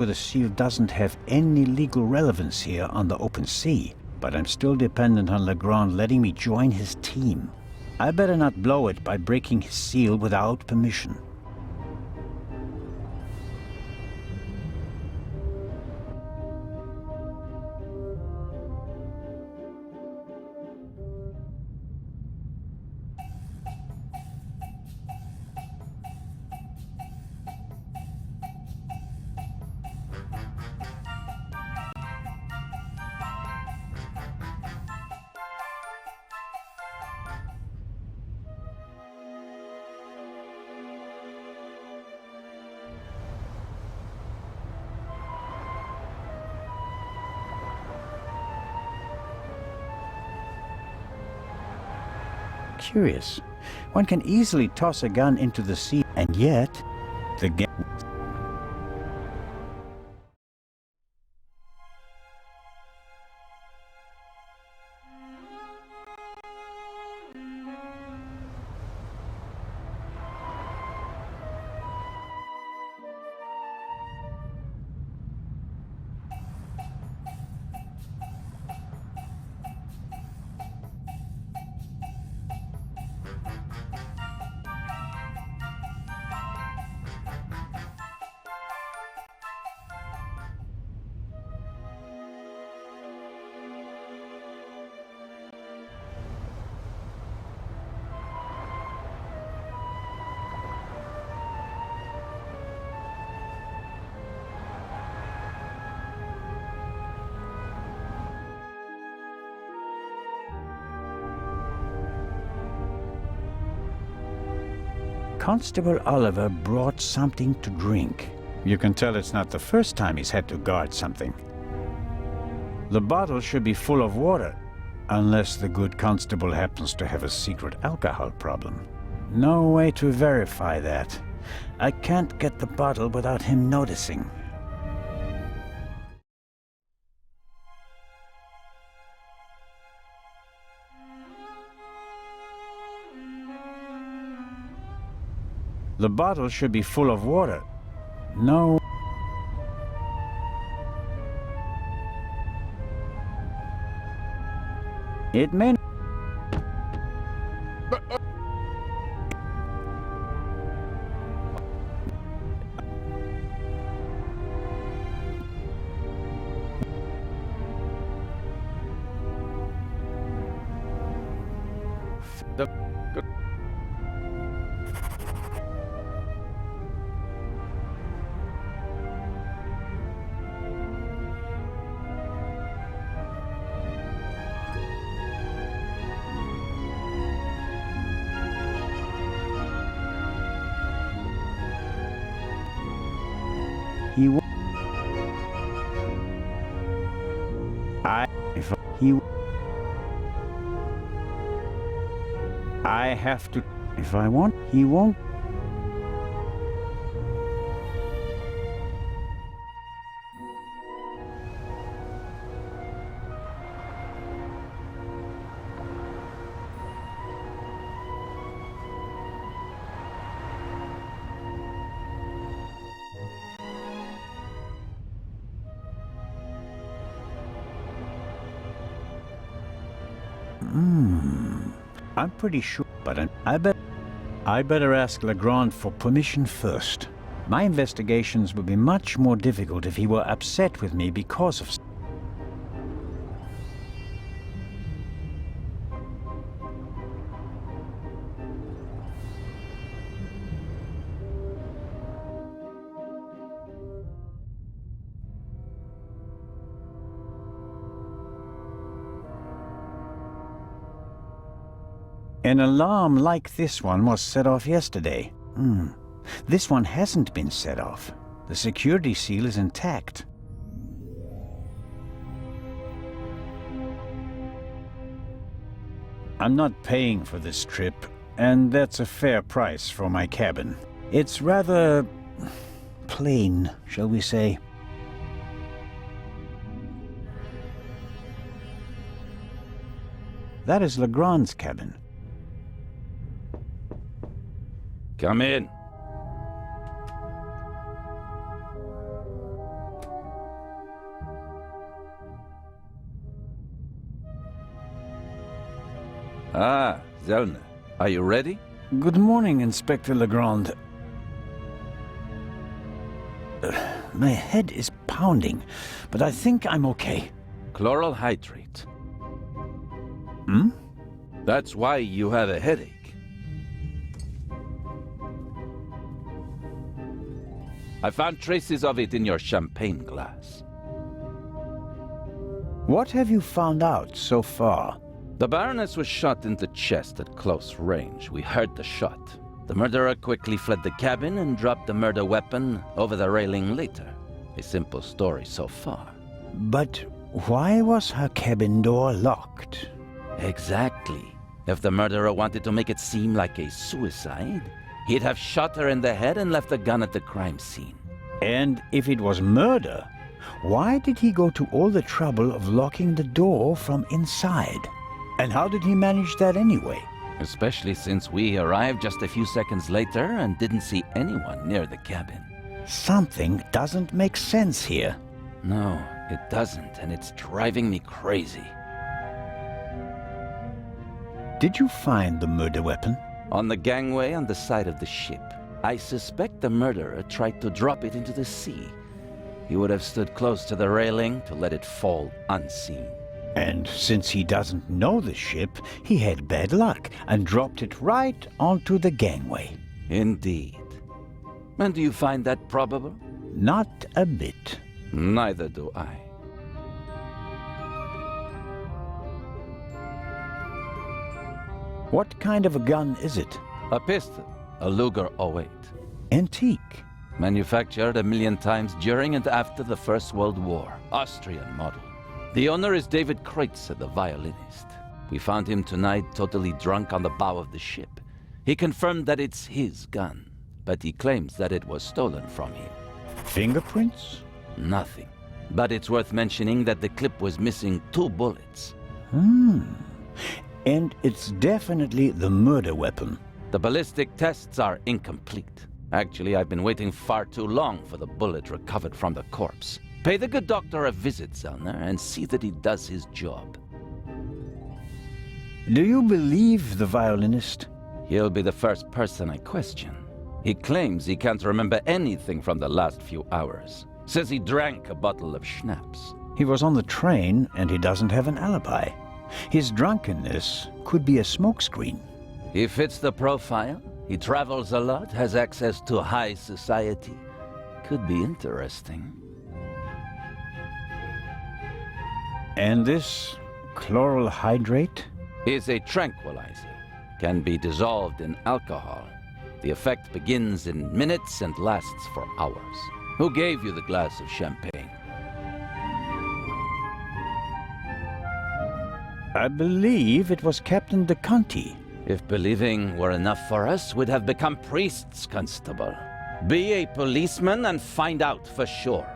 The seal doesn't have any legal relevance here on the open sea, but I'm still dependent on Legrand letting me join his team. I better not blow it by breaking his seal without permission. Curious. One can easily toss a gun into the sea, and yet the gun... Constable Oliver brought something to drink. You can tell it's not the first time he's had to guard something. The bottle should be full of water, unless the good constable happens to have a secret alcohol problem. No way to verify that. I can't get the bottle without him noticing. The bottle should be full of water. No. It may... I have to... If I want, he won't. I'm pretty sure, but I better ask Legrand for permission first. My investigations would be much more difficult if he were upset with me because of... An alarm like this one was set off yesterday. This one hasn't been set off. The security seal is intact. I'm not paying for this trip, and that's a fair price for my cabin. It's rather... plain, shall we say. That is Legrand's cabin. Come in. Ah, Zellner. Are you ready? Good morning, Inspector Legrand. My head is pounding, but I think I'm okay. Chloral hydrate. Hmm? That's why you have a headache. I found traces of it in your champagne glass. What have you found out so far? The Baroness was shot in the chest at close range. We heard the shot. The murderer quickly fled the cabin and dropped the murder weapon over the railing later. A simple story so far. But why was her cabin door locked? Exactly. If the murderer wanted to make it seem like a suicide, he'd have shot her in the head and left the gun at the crime scene. And if it was murder, why did he go to all the trouble of locking the door from inside? And how did he manage that anyway? Especially since we arrived just a few seconds later and didn't see anyone near the cabin. Something doesn't make sense here. No, it doesn't, and it's driving me crazy. Did you find the murder weapon? On the gangway on the side of the ship. I suspect the murderer tried to drop it into the sea. He would have stood close to the railing to let it fall unseen. And since he doesn't know the ship, he had bad luck and dropped it right onto the gangway. Indeed. And do you find that probable? Not a bit. Neither do I. What kind of a gun is it? A pistol, a Luger .08. Antique. Manufactured 1,000,000 times during and after the First World War. Austrian model. The owner is David Kreutzer, the violinist. We found him tonight totally drunk on the bow of the ship. He confirmed that it's his gun, but he claims that it was stolen from him. Fingerprints? Nothing. But it's worth mentioning that the clip was missing 2 bullets. And it's definitely the murder weapon. The ballistic tests are incomplete. Actually, I've been waiting far too long for the bullet recovered from the corpse. Pay the good doctor a visit, Zellner, and see that he does his job. Do you believe the violinist? He'll be the first person I question. He claims he can't remember anything from the last few hours. Says he drank a bottle of schnapps. He was on the train and he doesn't have an alibi. His drunkenness could be a smokescreen. He fits the profile. He travels a lot, has access to high society. Could be interesting. And this chloral hydrate? Is a tranquilizer. Can be dissolved in alcohol. The effect begins in minutes and lasts for hours. Who gave you the glass of champagne? I believe it was Captain de Conti. If believing were enough for us, we'd have become priests, Constable. Be a policeman and find out for sure.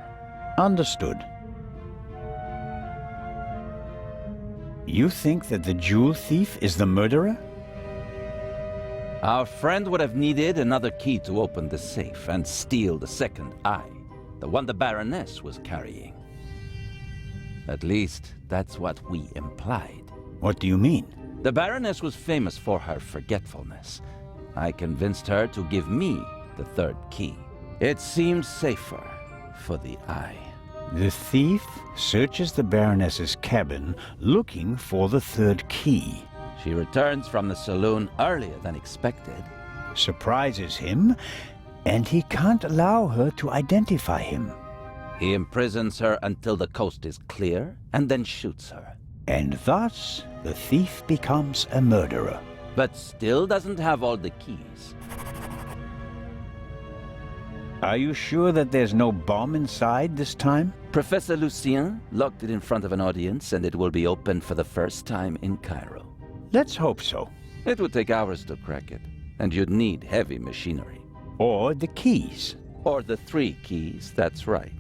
Understood. You think that the jewel thief is the murderer? Our friend would have needed another key to open the safe and steal the second eye, the one the Baroness was carrying. At least, that's what we implied. What do you mean? The Baroness was famous for her forgetfulness. I convinced her to give me the third key. It seemed safer for the eye. The thief searches the Baroness's cabin looking for the third key. She returns from the saloon earlier than expected. Surprises him, and he can't allow her to identify him. He imprisons her until the coast is clear, and then shoots her. And thus, the thief becomes a murderer. But still doesn't have all the keys. Are you sure that there's no bomb inside this time? Professor Lucien locked it in front of an audience, and it will be opened for the first time in Cairo. Let's hope so. It would take hours to crack it, and you'd need heavy machinery. Or the keys. Or the 3 keys, that's right.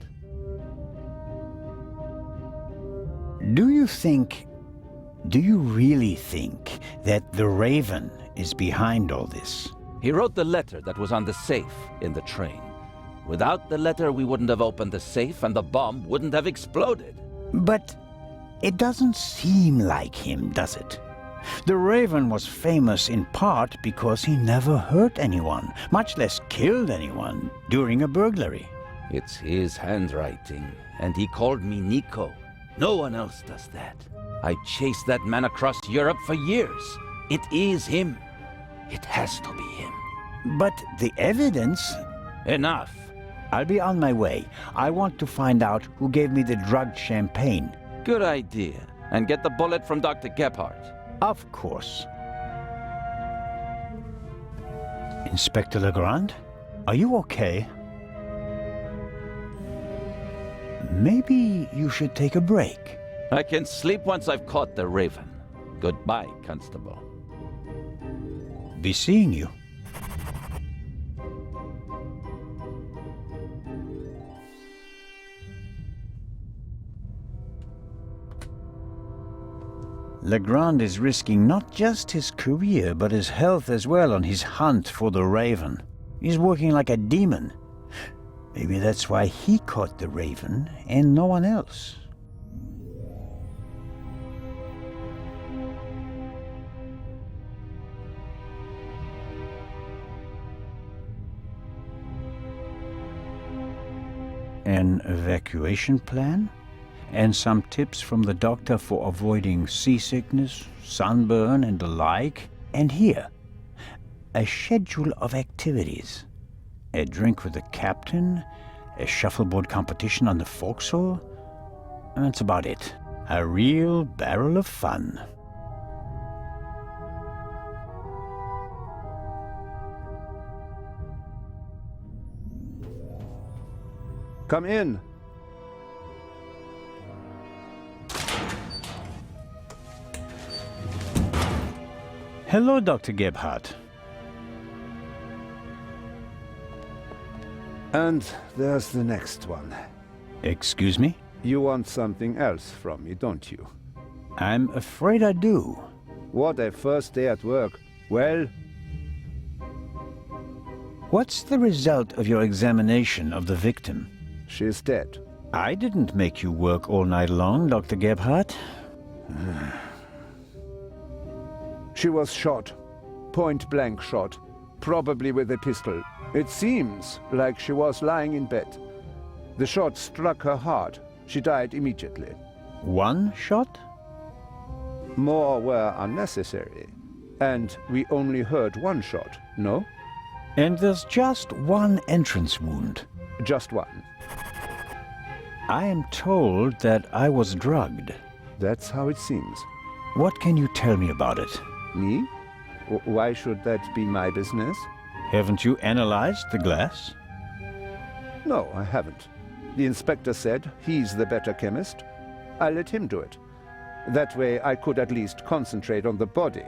Do you really think that the Raven is behind all this? He wrote the letter that was on the safe in the train. Without the letter, we wouldn't have opened the safe and the bomb wouldn't have exploded. But it doesn't seem like him, does it? The Raven was famous in part because he never hurt anyone, much less killed anyone, during a burglary. It's his handwriting, and he called me Nico. No one else does that. I chased that man across Europe for years. It is him. It has to be him. But the evidence... Enough. I'll be on my way. I want to find out who gave me the drugged champagne. Good idea. And get the bullet from Dr. Gebhardt. Of course. Inspector Legrand? Are you okay? Maybe you should take a break. I can sleep once I've caught the Raven. Goodbye, Constable. Be seeing you. Legrand is risking not just his career, but his health as well on his hunt for the Raven. He's working like a demon. Maybe that's why he caught the Raven and no one else. An evacuation plan? And some tips from the doctor for avoiding seasickness, sunburn, and the like. And here, a schedule of activities. A drink with the captain, a shuffleboard competition on the forecastle. That's about it. A real barrel of fun. Come in. Hello, Dr. Gebhardt. And there's the next one. Excuse me? You want something else from me, don't you? I'm afraid I do. What a first day at work. Well, What's the result of your examination of the victim? she's dead. I didn't make you work all night long, Dr. Gebhardt. She was shot. Point-blank shot. Probably with a pistol. It seems like she was lying in bed. The shot struck her hard. She died immediately. One shot? More were unnecessary. And we only heard one shot, no? And there's just one entrance wound. Just one. I am told that I was drugged. That's how it seems. What can you tell me about it? Me? Why should that be my business? Haven't you analyzed the glass? No, I haven't. The inspector said he's the better chemist. I let him do it. That way I could at least concentrate on the body.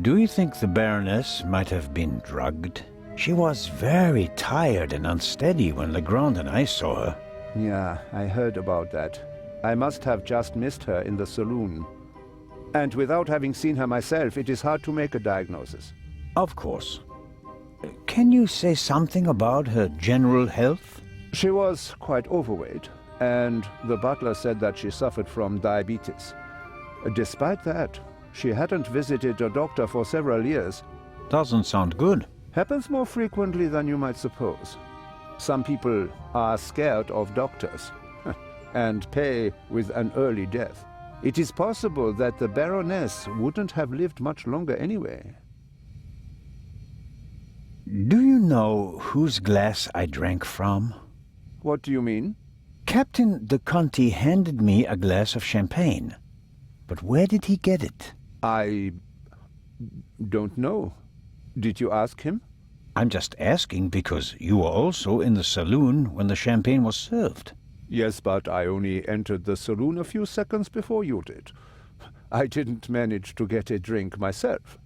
Do you think the Baroness might have been drugged? She was very tired and unsteady when Legrand and I saw her. Yeah, I heard about that. I must have just missed her in the saloon. And without having seen her myself, it is hard to make a diagnosis. Of course. Can you say something about her general health? She was quite overweight, and the butler said that she suffered from diabetes. Despite that, she hadn't visited a doctor for several years. Doesn't sound good. Happens more frequently than you might suppose. Some people are scared of doctors and pay with an early death. It is possible that the Baroness wouldn't have lived much longer anyway. Do you know whose glass I drank from? What do you mean? Captain de Conti handed me a glass of champagne. But where did he get it? I don't know. Did you ask him? I'm just asking because you were also in the saloon when the champagne was served. Yes, but I only entered the saloon a few seconds before you did. I didn't manage to get a drink myself.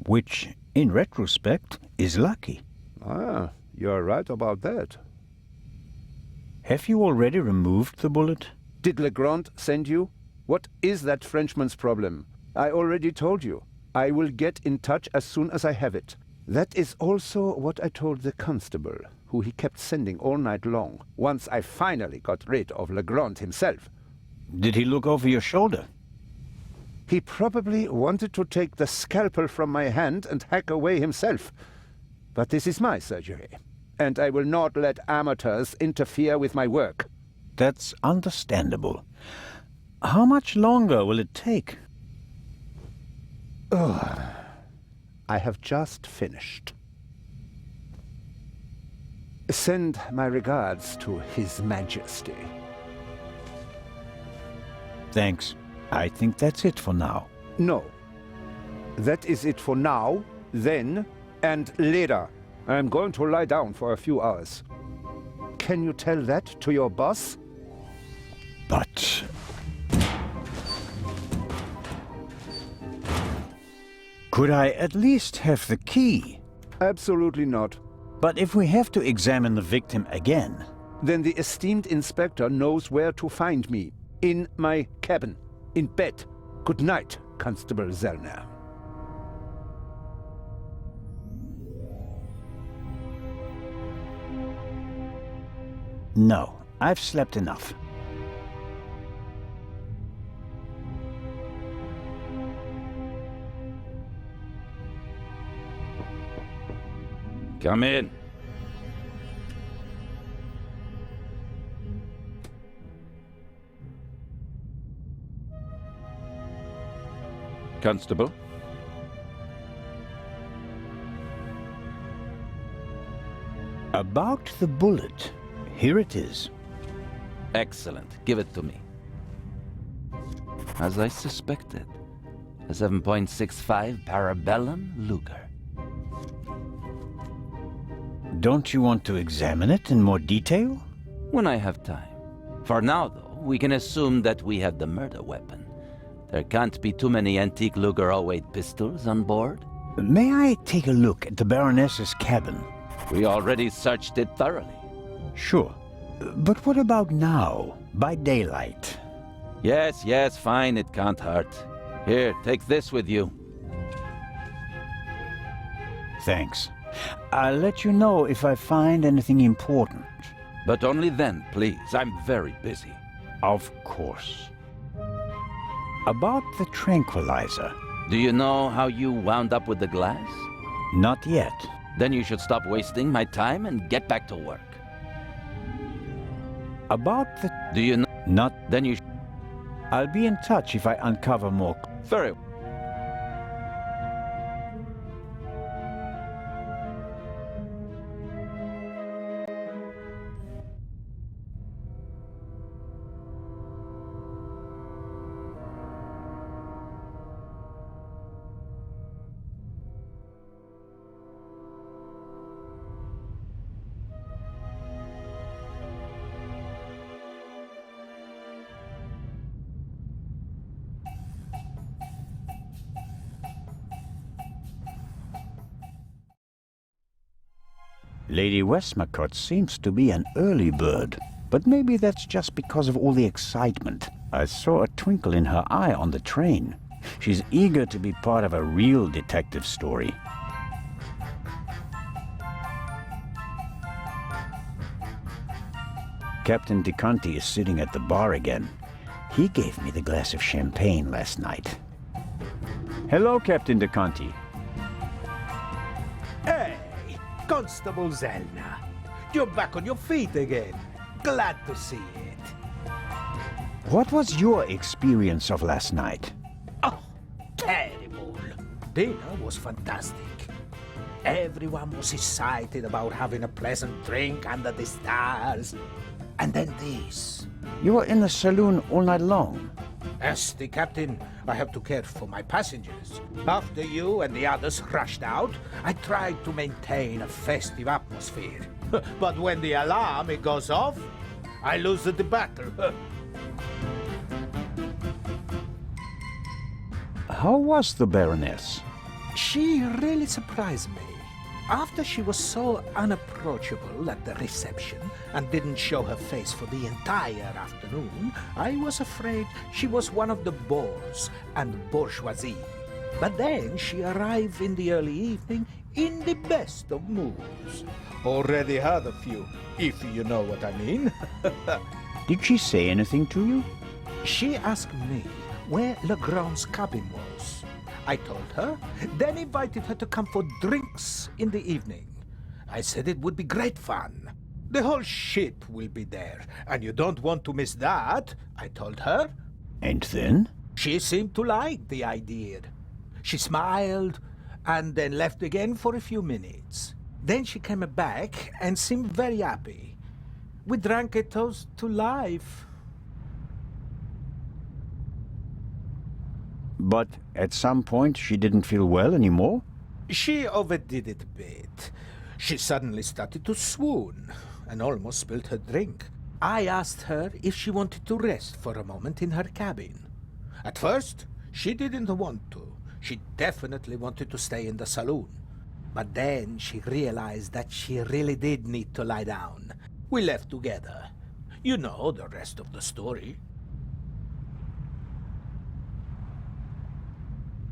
Which, in retrospect, is lucky. Ah, you're right about that. Have you already removed the bullet? Did Legrand send you? What is that Frenchman's problem? I already told you. I will get in touch as soon as I have it. That is also what I told the constable, who he kept sending all night long, once I finally got rid of Legrand himself. Did he look over your shoulder? He probably wanted to take the scalpel from my hand and hack away himself. But this is my surgery, and I will not let amateurs interfere with my work. That's understandable. How much longer will it take? I have just finished. Send my regards to His Majesty. Thanks. I think that's it for now. No. That is it for now, then, and later. I am going to lie down for a few hours. Can you tell that to your boss? But... could I at least have the key? Absolutely not. But if we have to examine the victim again... Then the esteemed inspector knows where to find me. In my cabin. In bed. Good night, Constable Zellner. No, I've slept enough. Come in. Constable? About the bullet. Here it is. Excellent. Give it to me. As I suspected, a 7.65 Parabellum Luger. Don't you want to examine it in more detail? When I have time. For now, though, we can assume that we have the murder weapon. There can't be too many antique Luger 08 pistols on board. May I take a look at the Baroness's cabin? We already searched it thoroughly. Sure. But what about now, by daylight? Yes, fine, it can't hurt. Here, take this with you. Thanks. I'll let you know if I find anything important. But only then, please. I'm very busy. Of course. About the tranquilizer. Do you know how you wound up with the glass? Not yet. Then you should stop wasting my time and get back to work. About the... Do you know? Not... Then you... I'll be in touch if I uncover more... Very well. Lady Westmacott seems to be an early bird, but maybe that's just because of all the excitement. I saw a twinkle in her eye on the train. She's eager to be part of a real detective story. Captain DeConti is sitting at the bar again. He gave me the glass of champagne last night. Hello, Captain DeConti. Hey, Constable Zellner. You're back on your feet again. Glad to see it. What was your experience of last night? Oh, terrible. Dinner was fantastic. Everyone was excited about having a pleasant drink under the stars. And then this. You were in the saloon all night long. As the captain, I have to care for my passengers. After you and the others rushed out, I tried to maintain a festive atmosphere. But when the alarm goes off, I lose the battle. How was the Baroness? She really surprised me. After she was so unapproachable at the reception and didn't show her face for the entire afternoon, I was afraid she was one of the bores and bourgeoisie. But then she arrived in the early evening in the best of moods. Already had a few, if you know what I mean. Did she say anything to you? She asked me where Legrand's cabin was. I told her, then invited her to come for drinks in the evening. I said it would be great fun. The whole ship will be there, and you don't want to miss that, I told her. And then? She seemed to like the idea. She smiled, and then left again for a few minutes. Then she came back and seemed very happy. We drank a toast to life. But at some point she didn't feel well anymore? She overdid it a bit. She suddenly started to swoon and almost spilled her drink. I asked her if she wanted to rest for a moment in her cabin. At first, she didn't want to. She definitely wanted to stay in the saloon. But then she realized that she really did need to lie down. We left together. You know the rest of the story.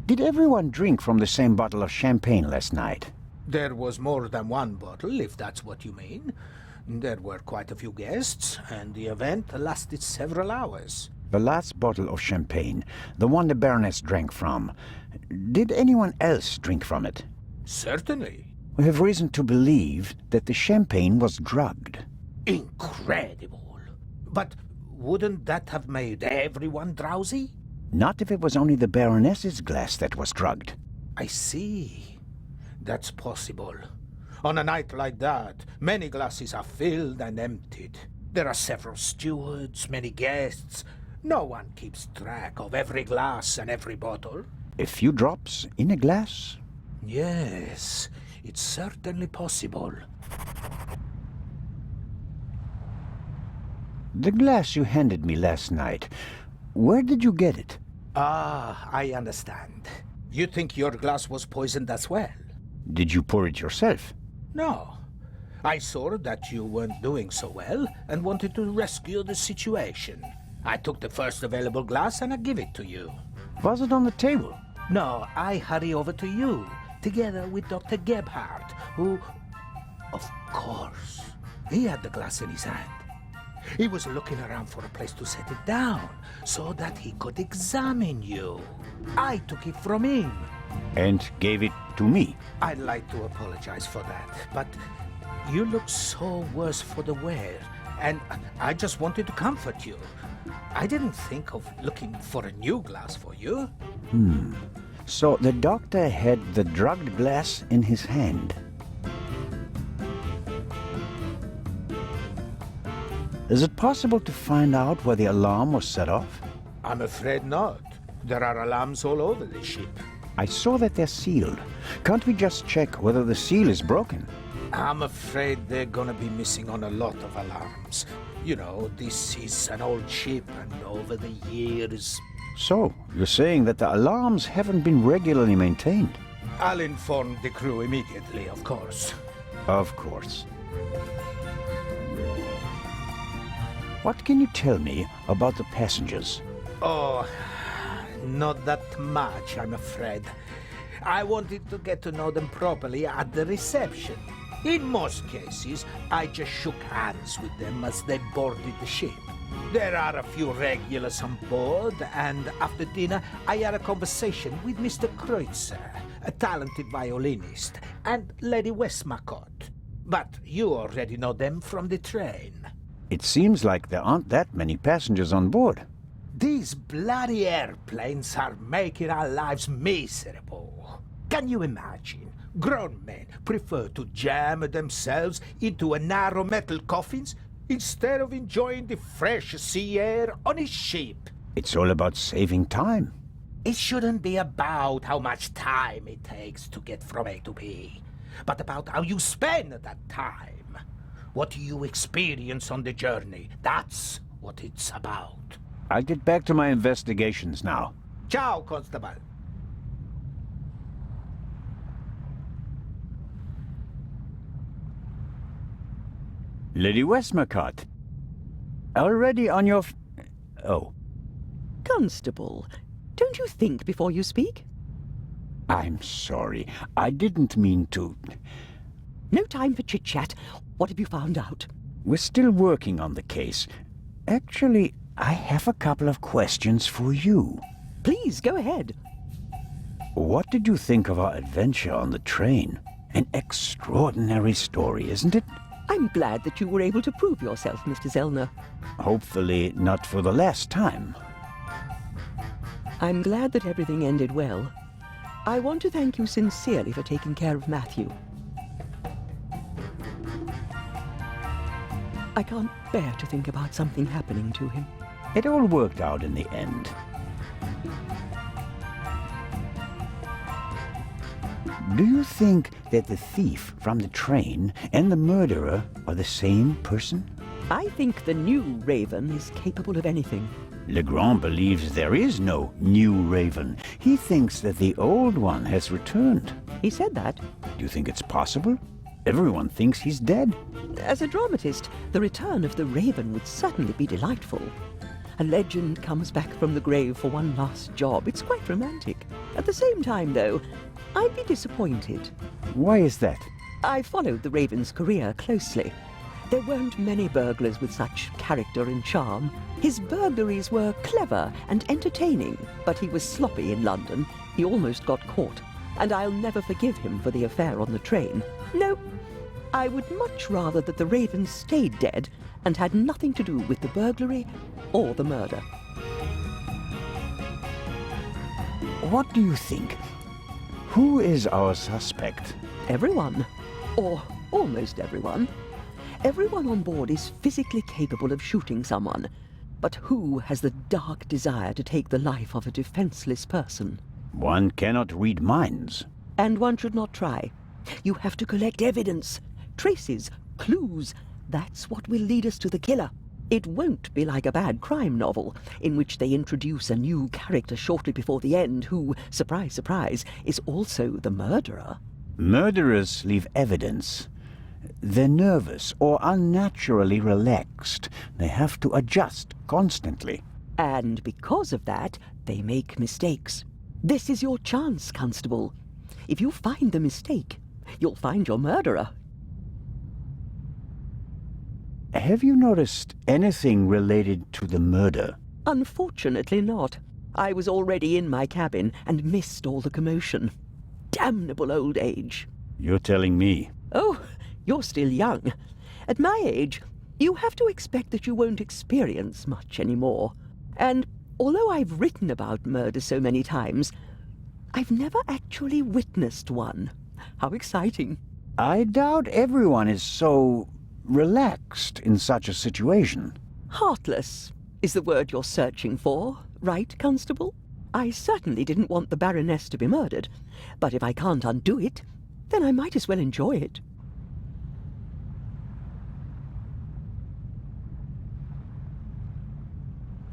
Did everyone drink from the same bottle of champagne last night? There was more than one bottle, if that's what you mean. There were quite a few guests, and the event lasted several hours. The last bottle of champagne, the one the Baroness drank from, did anyone else drink from it? Certainly. We have reason to believe that the champagne was drugged. Incredible. But wouldn't that have made everyone drowsy? Not if it was only the Baroness's glass that was drugged. I see. That's possible. On a night like that, many glasses are filled and emptied. There are several stewards, many guests. No one keeps track of every glass and every bottle. A few drops in a glass? Yes, it's certainly possible. The glass you handed me last night, where did you get it? Ah, I understand. You think your glass was poisoned as well? Did you pour it yourself? No. I saw that you weren't doing so well and wanted to rescue the situation. I took the first available glass and I give it to you. Was it on the table? No, I hurry over to you, together with Dr. Gebhardt, who... Of course, he had the glass in his hand. He was looking around for a place to set it down, so that he could examine you. I took it from him. And gave it to me? I'd like to apologize for that, but you look so worse for the wear, and I just wanted to comfort you. I didn't think of looking for a new glass for you. So the doctor had the drugged glass in his hand. Is it possible to find out where the alarm was set off? I'm afraid not. There are alarms all over the ship. I saw that they're sealed. Can't we just check whether the seal is broken? I'm afraid they're gonna be missing on a lot of alarms. You know, this is an old ship, and over the years... So, you're saying that the alarms haven't been regularly maintained? I'll inform the crew immediately, of course. Of course. What can you tell me about the passengers? Oh, not that much, I'm afraid. I wanted to get to know them properly at the reception. In most cases, I just shook hands with them as they boarded the ship. There are a few regulars on board, and after dinner, I had a conversation with Mr. Kreutzer, a talented violinist, and Lady Westmacott. But you already know them from the train. It seems like there aren't that many passengers on board. These bloody airplanes are making our lives miserable. Can you imagine? Grown men prefer to jam themselves into a narrow metal coffins instead of enjoying the fresh sea air on a ship. It's all about saving time. It shouldn't be about how much time it takes to get from A to B, but about how you spend that time. What you experience on the journey, that's what it's about. I'll get back to my investigations now. Ciao, Constable. Lady Westmacott, already on your oh. Constable, don't you think before you speak? I'm sorry. I didn't mean to. No time for chit-chat. What have you found out? We're still working on the case. Actually, I have a couple of questions for you. Please, go ahead. What did you think of our adventure on the train? An extraordinary story, isn't it? I'm glad that you were able to prove yourself, Mr. Zellner. Hopefully not for the last time. I'm glad that everything ended well. I want to thank you sincerely for taking care of Matthew. I can't bear to think about something happening to him. It all worked out in the end. Do you think that the thief from the train and the murderer are the same person? I think the new Raven is capable of anything. Legrand believes there is no new Raven. He thinks that the old one has returned. He said that. Do you think it's possible? Everyone thinks he's dead. As a dramatist, the return of the Raven would certainly be delightful. A legend comes back from the grave for one last job. It's quite romantic. At the same time, though, I'd be disappointed. Why is that? I followed the Raven's career closely. There weren't many burglars with such character and charm. His burglaries were clever and entertaining, but he was sloppy in London. He almost got caught, and I'll never forgive him for the affair on the train. No, I would much rather that the Raven stayed dead and had nothing to do with the burglary or the murder. What do you think? Who is our suspect? Everyone. Or almost everyone. Everyone on board is physically capable of shooting someone. But who has the dark desire to take the life of a defenseless person? One cannot read minds. And one should not try. You have to collect evidence, traces, clues. That's what will lead us to the killer. It won't be like a bad crime novel, in which they introduce a new character shortly before the end who, surprise, surprise, is also the murderer. Murderers leave evidence. They're nervous or unnaturally relaxed. They have to adjust constantly. And because of that, they make mistakes. This is your chance, Constable. If you find the mistake, you'll find your murderer. Have you noticed anything related to the murder? Unfortunately not. I was already in my cabin and missed all the commotion. Damnable old age. You're telling me. Oh, you're still young. At my age, you have to expect that you won't experience much anymore. And although I've written about murder so many times, I've never actually witnessed one. How exciting. I doubt everyone is so relaxed in such a situation. Heartless is the word you're searching for, right, Constable? I certainly didn't want the Baroness to be murdered, but if I can't undo it, then I might as well enjoy it.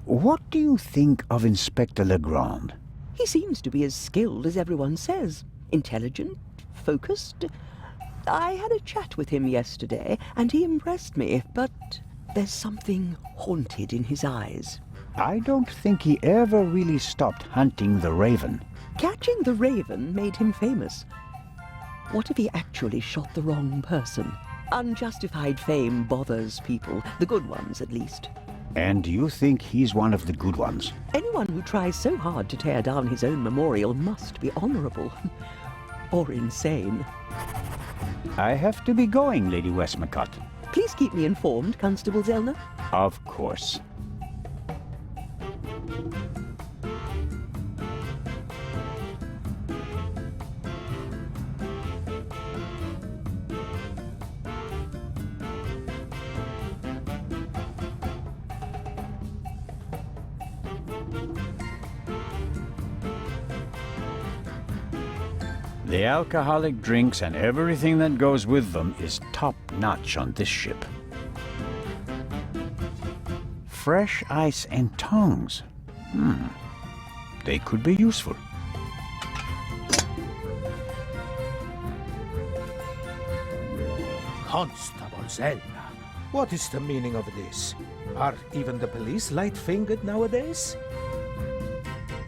What do you think of Inspector Legrand? He seems to be as skilled as everyone says. Intelligent, focused. I had a chat with him yesterday, and he impressed me, but there's something haunted in his eyes. I don't think he ever really stopped hunting the Raven. Catching the Raven made him famous. What if he actually shot the wrong person? Unjustified fame bothers people, the good ones at least. And do you think he's one of the good ones? Anyone who tries so hard to tear down his own memorial must be honorable. Or insane. I have to be going, Lady Westmacott. Please keep me informed, Constable Zellner. Of course. The alcoholic drinks and everything that goes with them is top-notch on this ship. Fresh ice and tongs. They could be useful. Constable Zellner, what is the meaning of this? Are even the police light-fingered nowadays?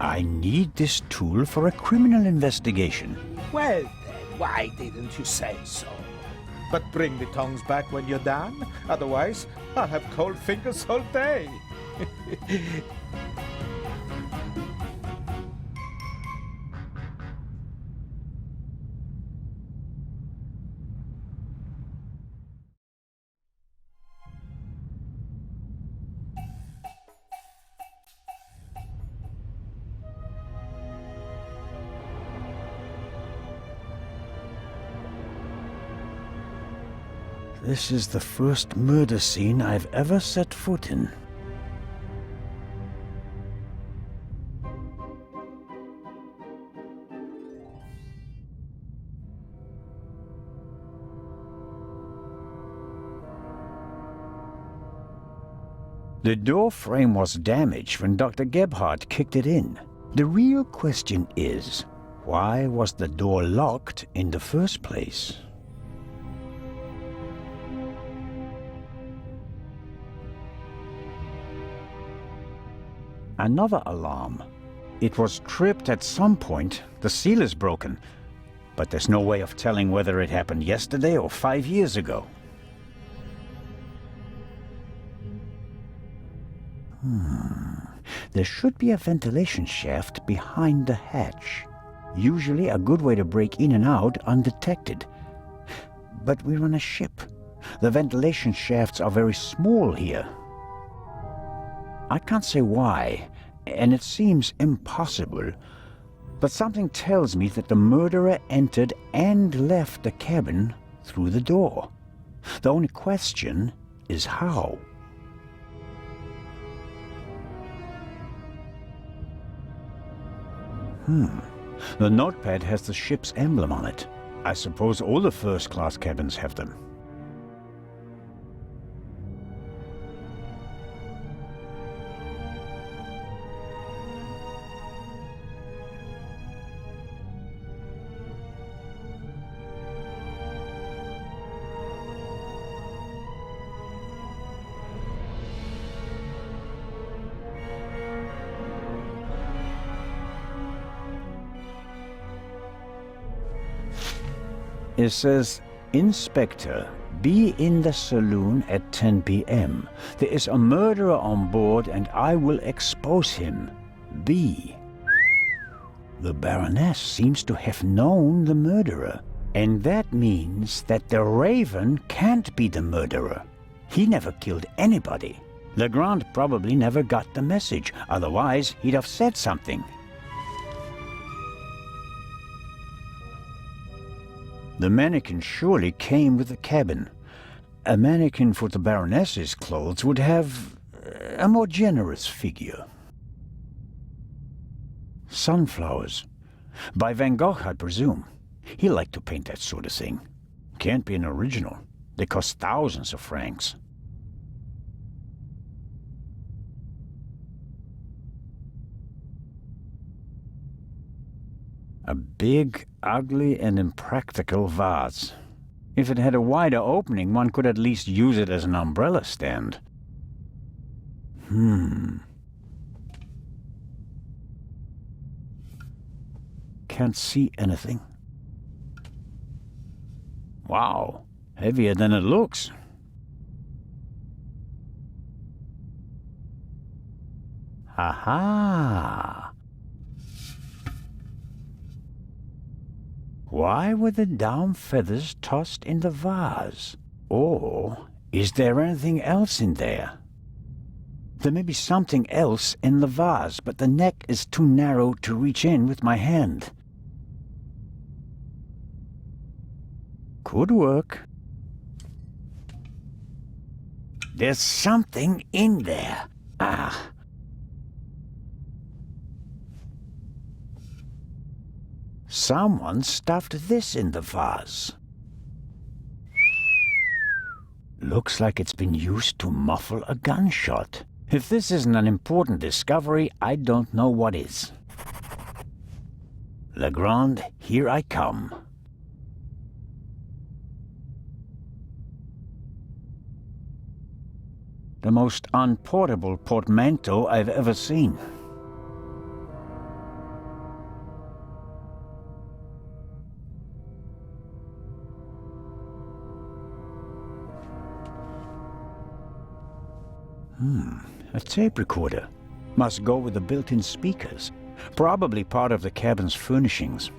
I need this tool for a criminal investigation. Well then, why didn't you say so? But bring the tongs back when you're done, otherwise I'll have cold fingers all day. This is the first murder scene I've ever set foot in. The door frame was damaged when Dr. Gebhardt kicked it in. The real question is, why was the door locked in the first place? Another alarm. It was tripped at some point. The seal is broken. But there's no way of telling whether it happened yesterday or 5 years ago. There should be a ventilation shaft behind the hatch. Usually a good way to break in and out undetected. But we're on a ship. The ventilation shafts are very small here. I can't say why, and it seems impossible. But something tells me that the murderer entered and left the cabin through the door. The only question is how. The notepad has the ship's emblem on it. I suppose all the first-class cabins have them. It says, Inspector, be in the saloon at 10 p.m. There is a murderer on board and I will expose him. B. The Baroness seems to have known the murderer. And that means that the Raven can't be the murderer. He never killed anybody. Legrand probably never got the message. Otherwise, he'd have said something. The mannequin surely came with the cabin. A mannequin for the Baroness's clothes would have a more generous figure. Sunflowers. By Van Gogh, I presume. He liked to paint that sort of thing. Can't be an original. They cost thousands of francs. A big, ugly, and impractical vase. If it had a wider opening, one could at least use it as an umbrella stand. Can't see anything. Wow, heavier than it looks. Aha! Why were the down feathers tossed in the vase? Or is there anything else in there? There may be something else in the vase, but the neck is too narrow to reach in with my hand. Could work. There's something in there. Ah. Someone stuffed this in the vase. Looks like it's been used to muffle a gunshot. If this isn't an important discovery, I don't know what is. Legrand, here I come. The most unportable portmanteau I've ever seen. A tape recorder. Must go with the built-in speakers. Probably part of the cabin's furnishings.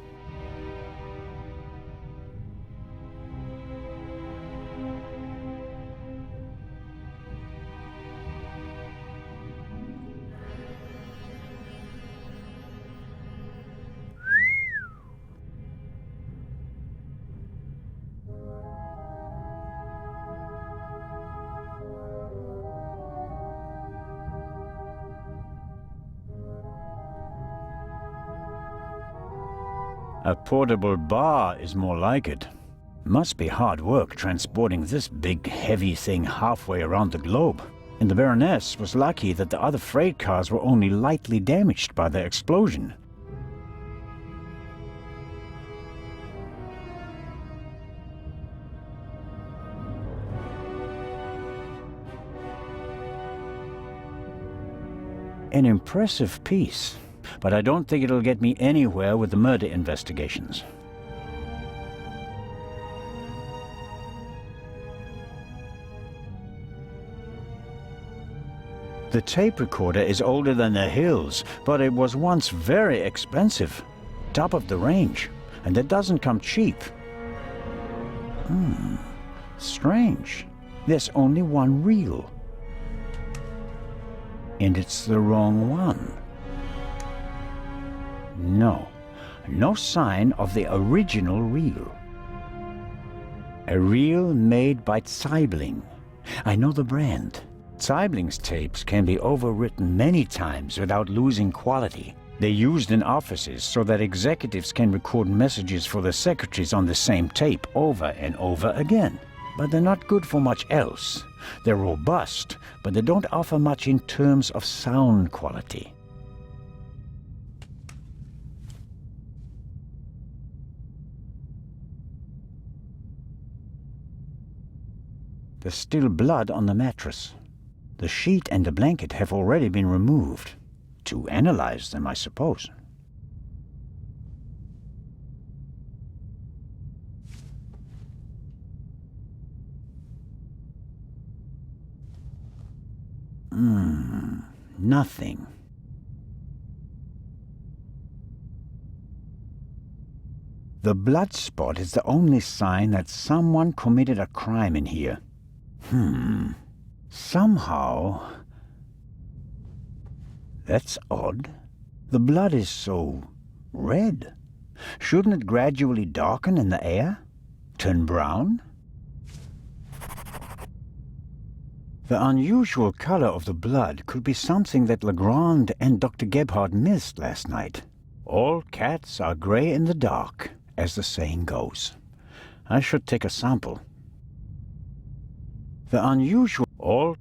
A portable bar is more like it. Must be hard work transporting this big, heavy thing halfway around the globe. And the Baroness was lucky that the other freight cars were only lightly damaged by the explosion. An impressive piece, but I don't think it'll get me anywhere with the murder investigations. The tape recorder is older than the hills, but it was once very expensive. Top of the range, and it doesn't come cheap. Strange. There's only one reel. And it's the wrong one. No sign of the original reel. A reel made by Zeibling. I know the brand. Zeibling's tapes can be overwritten many times without losing quality. They're used in offices so that executives can record messages for the secretaries on the same tape over and over again. But they're not good for much else. They're robust, but they don't offer much in terms of sound quality. There's still blood on the mattress. The sheet and the blanket have already been removed. To analyze them, I suppose. Nothing. The blood spot is the only sign that someone committed a crime in here. Somehow... That's odd. The blood is so red. Shouldn't it gradually darken in the air? Turn brown? The unusual color of the blood could be something that Legrand and Dr. Gebhardt missed last night. All cats are gray in the dark, as the saying goes. I should take a sample. The unusual... All...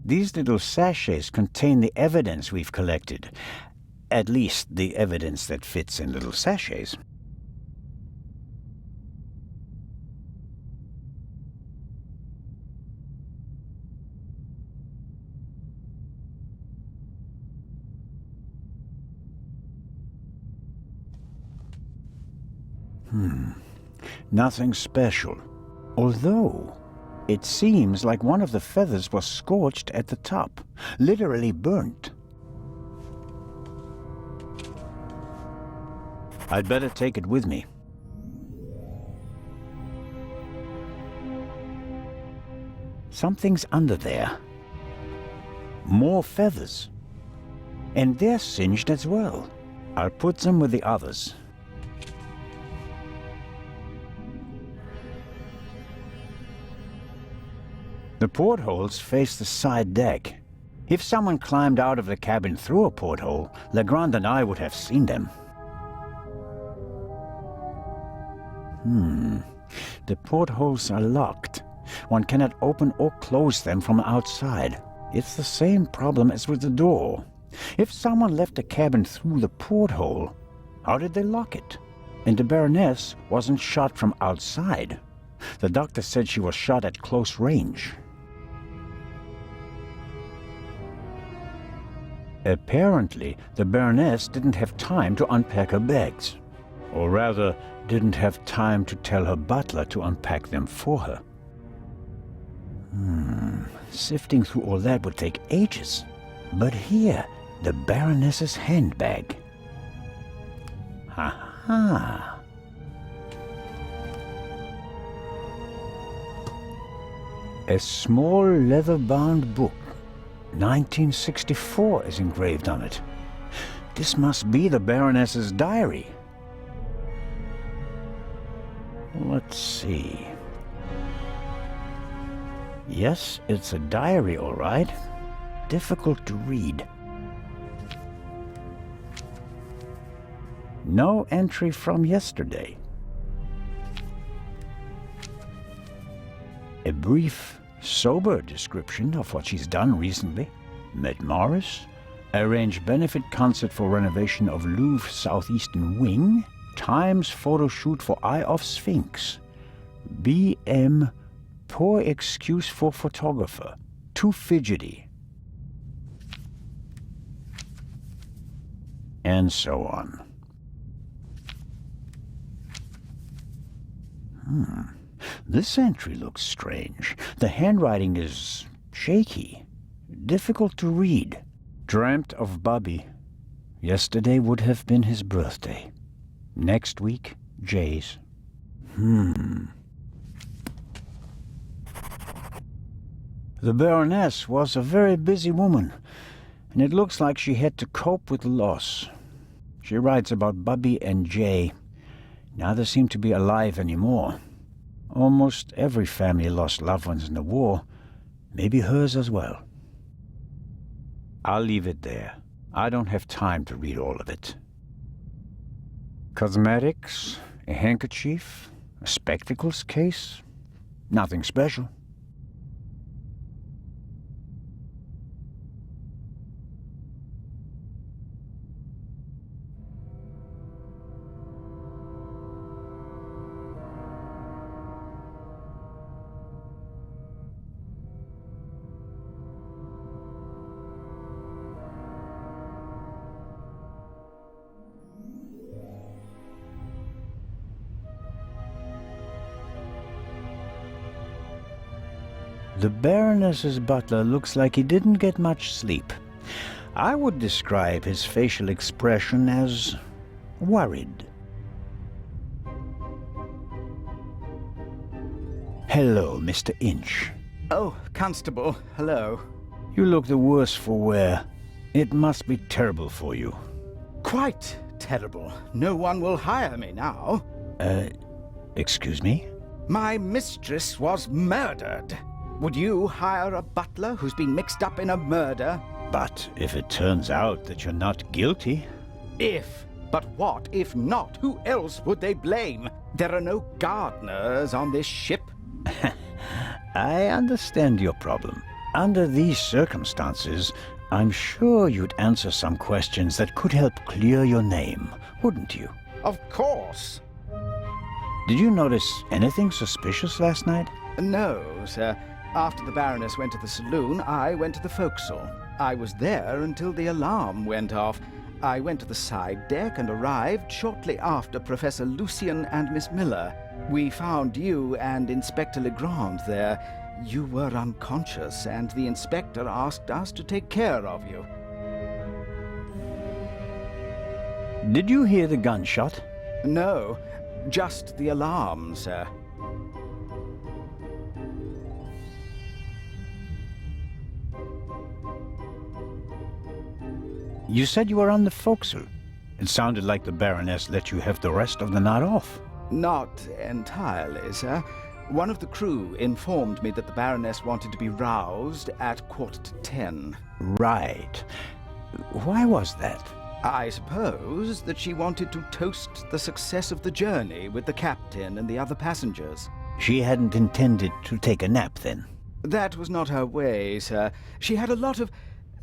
These little sachets contain the evidence we've collected. At least the evidence that fits in little sachets. Nothing special. Although... it seems like one of the feathers was scorched at the top, literally burnt. I'd better take it with me. Something's under there. More feathers. And they're singed as well. I'll put them with the others. The portholes face the side deck. If someone climbed out of the cabin through a porthole, Legrand and I would have seen them. The portholes are locked. One cannot open or close them from outside. It's the same problem as with the door. If someone left the cabin through the porthole, how did they lock it? And the Baroness wasn't shot from outside. The doctor said she was shot at close range. Apparently, the Baroness didn't have time to unpack her bags. Or rather, didn't have time to tell her butler to unpack them for her. Sifting through all that would take ages. But here, the Baroness's handbag. Ha-ha! A small leather-bound book. 1964 is engraved on it. This must be the Baroness's diary. Let's see. Yes, it's a diary, all right. Difficult to read. No entry from yesterday. A brief, sober description of what she's done recently. Met Morris, arranged benefit concert for renovation of Louvre Southeastern Wing, Times photo shoot for Eye of Sphinx, BM, poor excuse for photographer, too fidgety, and so on. This entry looks strange. The handwriting is shaky, difficult to read. Dreamt of Bubby. Yesterday would have been his birthday. Next week, Jay's. The Baroness was a very busy woman, and it looks like she had to cope with loss. She writes about Bubby and Jay. Neither seem to be alive anymore. Almost every family lost loved ones in the war, maybe hers as well. I'll leave it there. I don't have time to read all of it. Cosmetics, a handkerchief, a spectacles case. Nothing special. The Baroness's butler looks like he didn't get much sleep. I would describe his facial expression as worried. Hello, Mr. Inch. Oh, Constable, hello. You look the worse for wear. It must be terrible for you. Quite terrible. No one will hire me now. Excuse me? My mistress was murdered. Would you hire a butler who's been mixed up in a murder? But if it turns out that you're not guilty... If. But what if not? Who else would they blame? There are no gardeners on this ship. I understand your problem. Under these circumstances, I'm sure you'd answer some questions that could help clear your name, wouldn't you? Of course. Did you notice anything suspicious last night? No, sir. After the Baroness went to the saloon, I went to the forecastle. I was there until the alarm went off. I went to the side deck and arrived shortly after Professor Lucien and Miss Miller. We found you and Inspector Legrand there. You were unconscious, and the inspector asked us to take care of you. Did you hear the gunshot? No, just the alarm, sir. You said you were on the forecastle. It sounded like the Baroness let you have the rest of the night off. Not entirely, sir. One of the crew informed me that the Baroness wanted to be roused at 10:15. Right. Why was that? I suppose that she wanted to toast the success of the journey with the captain and the other passengers. She hadn't intended to take a nap, then? That was not her way, sir. She had a lot of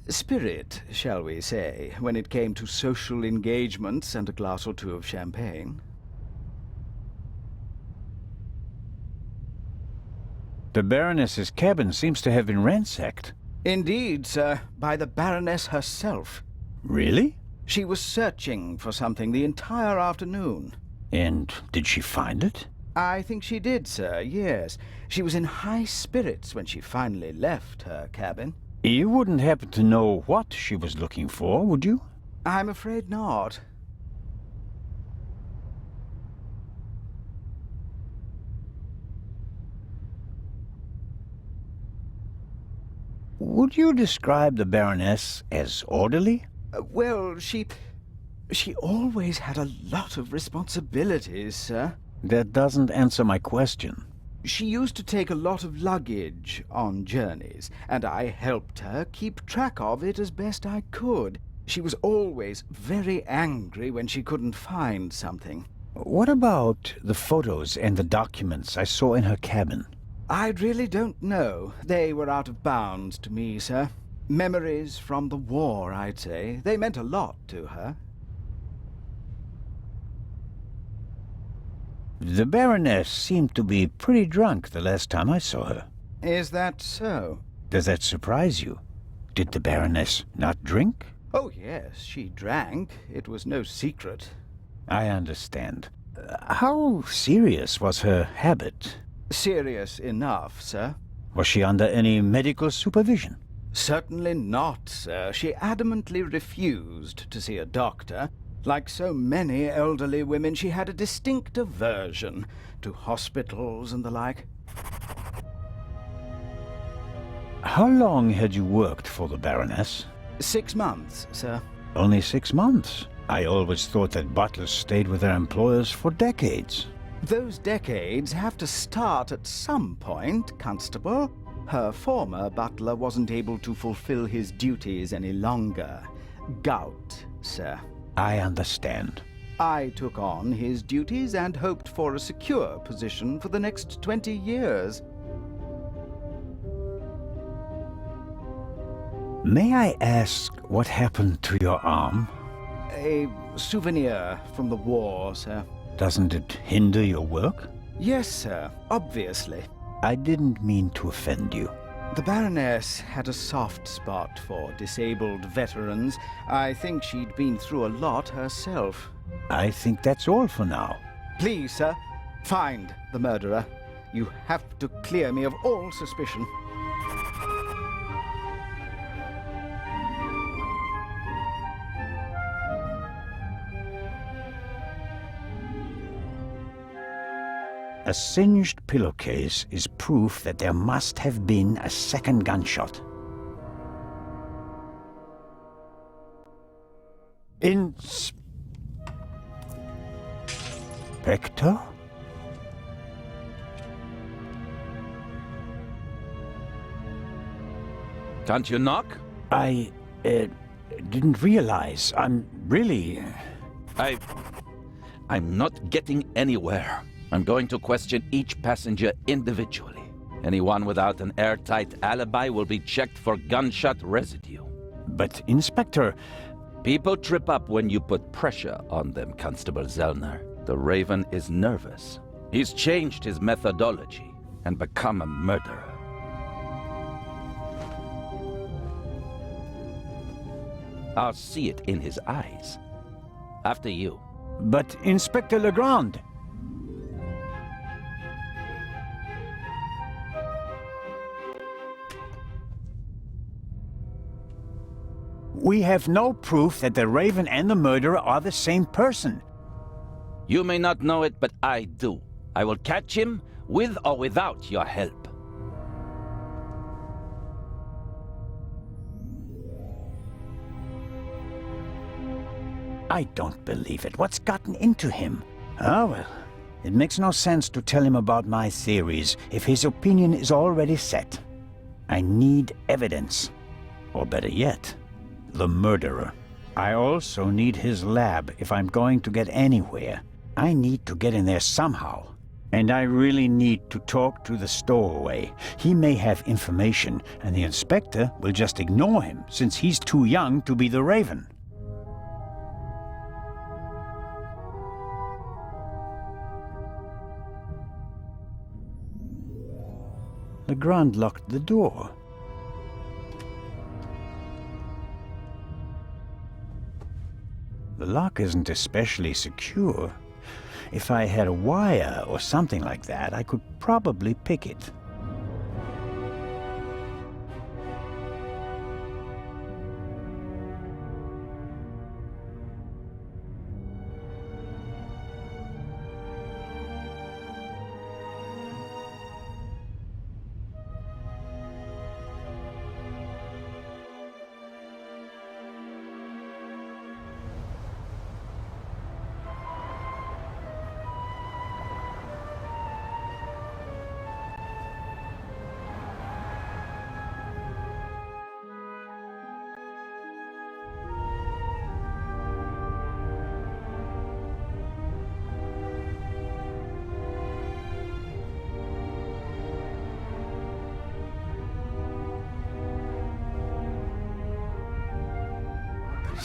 spirit, shall we say, when it came to social engagements and a glass or two of champagne. The Baroness's cabin seems to have been ransacked. Indeed, sir, by the Baroness herself. Really? She was searching for something the entire afternoon. And did she find it? I think she did, sir, yes. She was in high spirits when she finally left her cabin. You wouldn't happen to know what she was looking for, would you? I'm afraid not. Would you describe the Baroness as orderly? Well, She always had a lot of responsibilities, sir. That doesn't answer my question. She used to take a lot of luggage on journeys, and I helped her keep track of it as best I could. She was always very angry when she couldn't find something. What about the photos and the documents I saw in her cabin? I really don't know. They were out of bounds to me, sir. Memories from the war, I'd say. They meant a lot to her. The Baroness seemed to be pretty drunk the last time I saw her. Is that so? Does that surprise you? Did the Baroness not drink? Oh, yes, she drank. It was no secret. I understand. How serious was her habit? Serious enough, sir. Was she under any medical supervision? Certainly not, sir. She adamantly refused to see a doctor. Like so many elderly women, she had a distinct aversion to hospitals and the like. How long had you worked for the Baroness? 6 months, sir. Only 6 months. I always thought that butlers stayed with their employers for decades. Those decades have to start at some point, Constable. Her former butler wasn't able to fulfill his duties any longer. Gout, sir. I understand. I took on his duties and hoped for a secure position for the next 20 years. May I ask what happened to your arm? A souvenir from the war, sir. Doesn't it hinder your work? Yes, sir, obviously. I didn't mean to offend you. The Baroness had a soft spot for disabled veterans. I think she'd been through a lot herself. I think that's all for now. Please, sir, find the murderer. You have to clear me of all suspicion. A singed pillowcase is proof that there must have been a second gunshot. Inspector? Can't you knock? I didn't realize. I'm not getting anywhere. I'm going to question each passenger individually. Anyone without an airtight alibi will be checked for gunshot residue. But, Inspector... People trip up when you put pressure on them, Constable Zellner. The Raven is nervous. He's changed his methodology and become a murderer. I'll see it in his eyes. After you. But, Inspector Legrand... We have no proof that the Raven and the murderer are the same person. You may not know it, but I do. I will catch him, with or without your help. I don't believe it. What's gotten into him? Ah, well, it makes no sense to tell him about my theories if his opinion is already set. I need evidence. Or better yet, the murderer. I also need his lab if I'm going to get anywhere. I need to get in there somehow. And I really need to talk to the stowaway. He may have information, and the inspector will just ignore him, since he's too young to be the Raven. Legrand locked the door. The lock isn't especially secure. If I had a wire or something like that, I could probably pick it.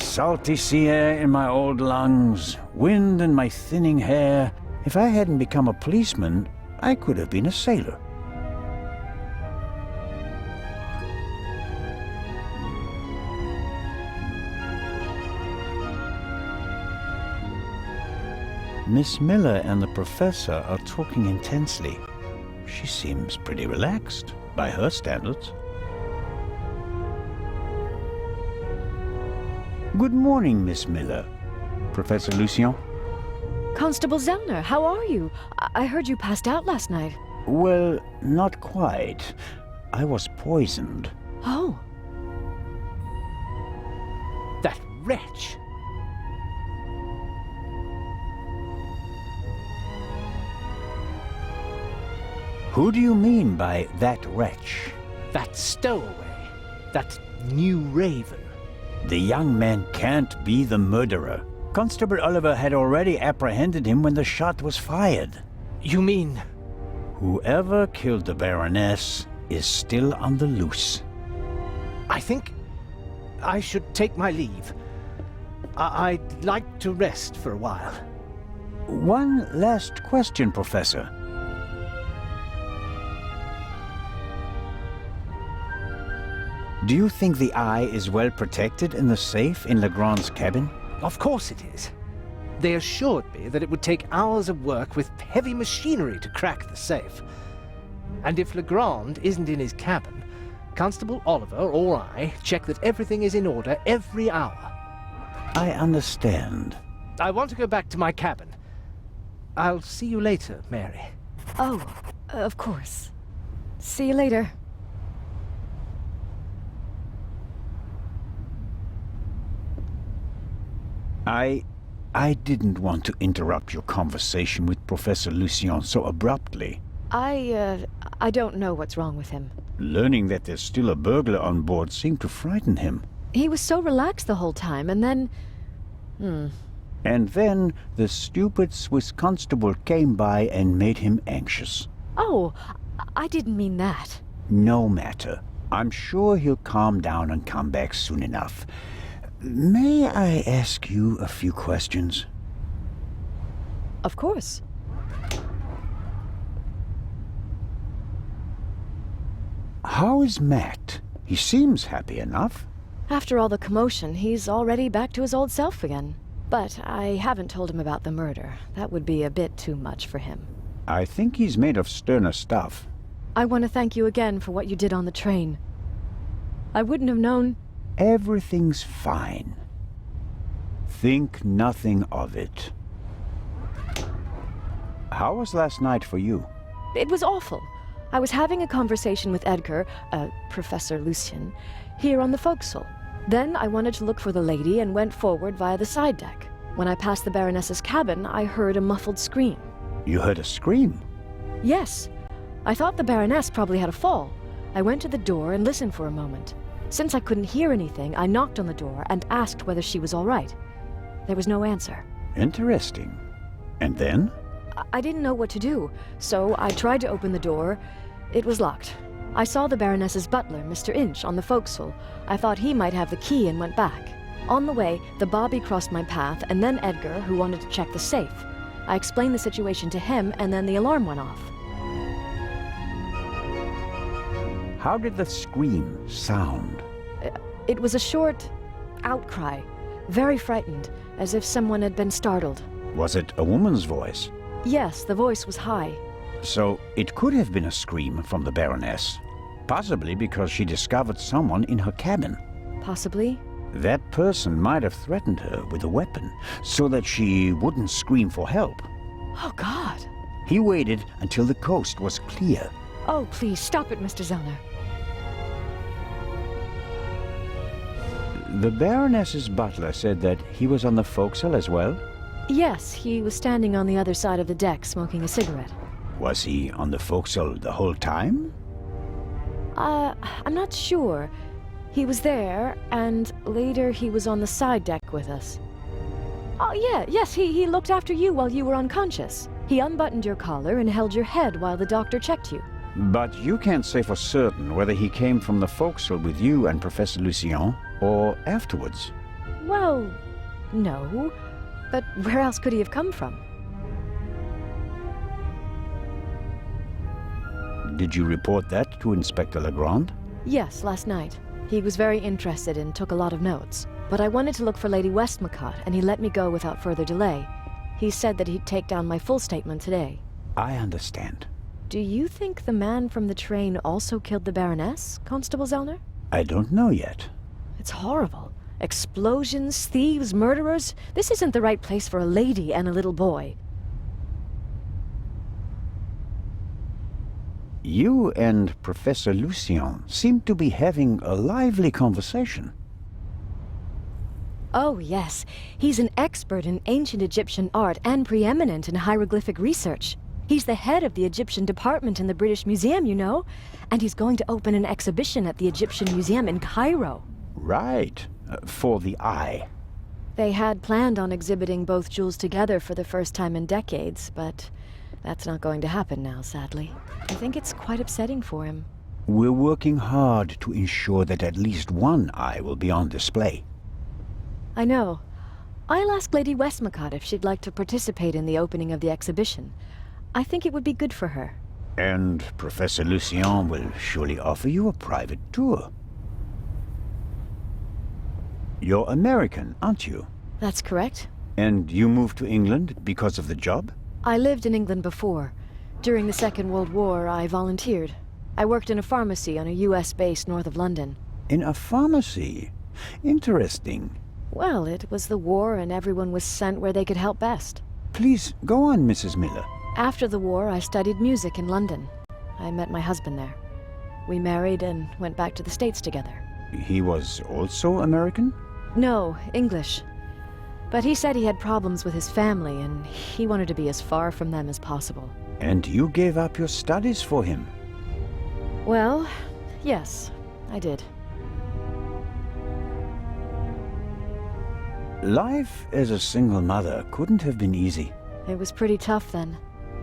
Salty sea air in my old lungs, wind in my thinning hair. If I hadn't become a policeman, I could have been a sailor. Miss Miller and the professor are talking intensely. She seems pretty relaxed, by her standards. Good morning, Miss Miller. Professor Lucien? Constable Zellner, how are you? I heard you passed out last night. Well, not quite. I was poisoned. Oh. That wretch! Who do you mean by that wretch? That stowaway. That new raven. The young man can't be the murderer. Constable Oliver had already apprehended him when the shot was fired. You mean... Whoever killed the Baroness is still on the loose. I think I should take my leave. I'd like to rest for a while. One last question, Professor. Do you think the eye is well protected in the safe in Legrand's cabin? Of course it is. They assured me that it would take hours of work with heavy machinery to crack the safe. And if Legrand isn't in his cabin, Constable Oliver or I check that everything is in order every hour. I understand. I want to go back to my cabin. I'll see you later, Mary. Oh, of course. See you later. I didn't want to interrupt your conversation with Professor Lucien so abruptly. I don't know what's wrong with him. Learning that there's still a burglar on board seemed to frighten him. He was so relaxed the whole time, and then... And then the stupid Swiss constable came by and made him anxious. Oh, I didn't mean that. No matter. I'm sure he'll calm down and come back soon enough. May I ask you a few questions? Of course. How is Matt? He seems happy enough. After all the commotion, he's already back to his old self again. But I haven't told him about the murder. That would be a bit too much for him. I think he's made of sterner stuff. I want to thank you again for what you did on the train. I wouldn't have known... Everything's fine. Think nothing of it. How was last night for you? It was awful. I was having a conversation with Edgar, Professor Lucien, here on the forecastle. Then I wanted to look for the lady and went forward via the side deck. When I passed the Baroness's cabin, I heard a muffled scream. You heard a scream? Yes. I thought the Baroness probably had a fall. I went to the door and listened for a moment. Since I couldn't hear anything, I knocked on the door and asked whether she was all right. There was no answer. Interesting. And then? I didn't know what to do, so I tried to open the door. It was locked. I saw the Baroness's butler, Mr. Inch, on the forecastle. I thought he might have the key and went back. On the way, the bobby crossed my path, and then Edgar, who wanted to check the safe. I explained the situation to him, and then the alarm went off. How did the scream sound? It was a short outcry, very frightened, as if someone had been startled. Was it a woman's voice? Yes, the voice was high. So it could have been a scream from the Baroness. Possibly because she discovered someone in her cabin. Possibly. That person might have threatened her with a weapon, so that she wouldn't scream for help. Oh, God. He waited until the coast was clear. Oh, please, stop it, Mr. Zellner. The Baroness's butler said that he was on the forecastle as well? Yes, he was standing on the other side of the deck smoking a cigarette. Was he on the forecastle the whole time? I'm not sure. He was there, and later he was on the side deck with us. Oh, yes, he looked after you while you were unconscious. He unbuttoned your collar and held your head while the doctor checked you. But you can't say for certain whether he came from the forecastle with you and Professor Lucien, or afterwards. Well, no. But where else could he have come from? Did you report that to Inspector Legrand? Yes, last night. He was very interested and took a lot of notes. But I wanted to look for Lady Westmacott, and he let me go without further delay. He said that he'd take down my full statement today. I understand. Do you think the man from the train also killed the Baroness, Constable Zellner? I don't know yet. It's horrible. Explosions, thieves, murderers. This isn't the right place for a lady and a little boy. You and Professor Lucien seem to be having a lively conversation. Oh, yes. He's an expert in ancient Egyptian art and preeminent in hieroglyphic research. He's the head of the Egyptian department in the British Museum, you know. And he's going to open an exhibition at the Egyptian Museum in Cairo. Right. For the eye. They had planned on exhibiting both jewels together for the first time in decades, but that's not going to happen now, sadly. I think it's quite upsetting for him. We're working hard to ensure that at least one eye will be on display. I know. I'll ask Lady Westmacott if she'd like to participate in the opening of the exhibition. I think it would be good for her. And Professor Lucien will surely offer you a private tour. You're American, aren't you? That's correct. And you moved to England because of the job? I lived in England before. During the Second World War, I volunteered. I worked in a pharmacy on a US base north of London. In a pharmacy? Interesting. Well, it was the war and everyone was sent where they could help best. Please, go on, Mrs. Miller. After the war, I studied music in London. I met my husband there. We married and went back to the States together. He was also American? No, English. But he said he had problems with his family and he wanted to be as far from them as possible. And you gave up your studies for him? Well, yes, I did. Life as a single mother couldn't have been easy. It was pretty tough then.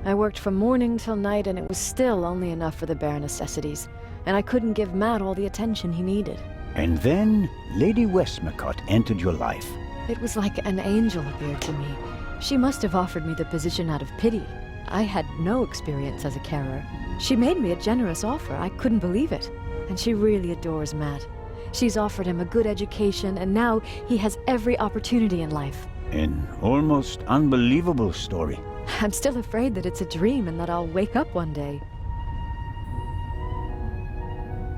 I worked from morning till night and it was still only enough for the bare necessities. And I couldn't give Matt all the attention he needed. And then Lady Westmacott entered your life. It was like an angel appeared to me. She must have offered me the position out of pity. I had no experience as a carer. She made me a generous offer. I couldn't believe it. And she really adores Matt. She's offered him a good education, and now he has every opportunity in life. An almost unbelievable story. I'm still afraid that it's a dream and that I'll wake up one day.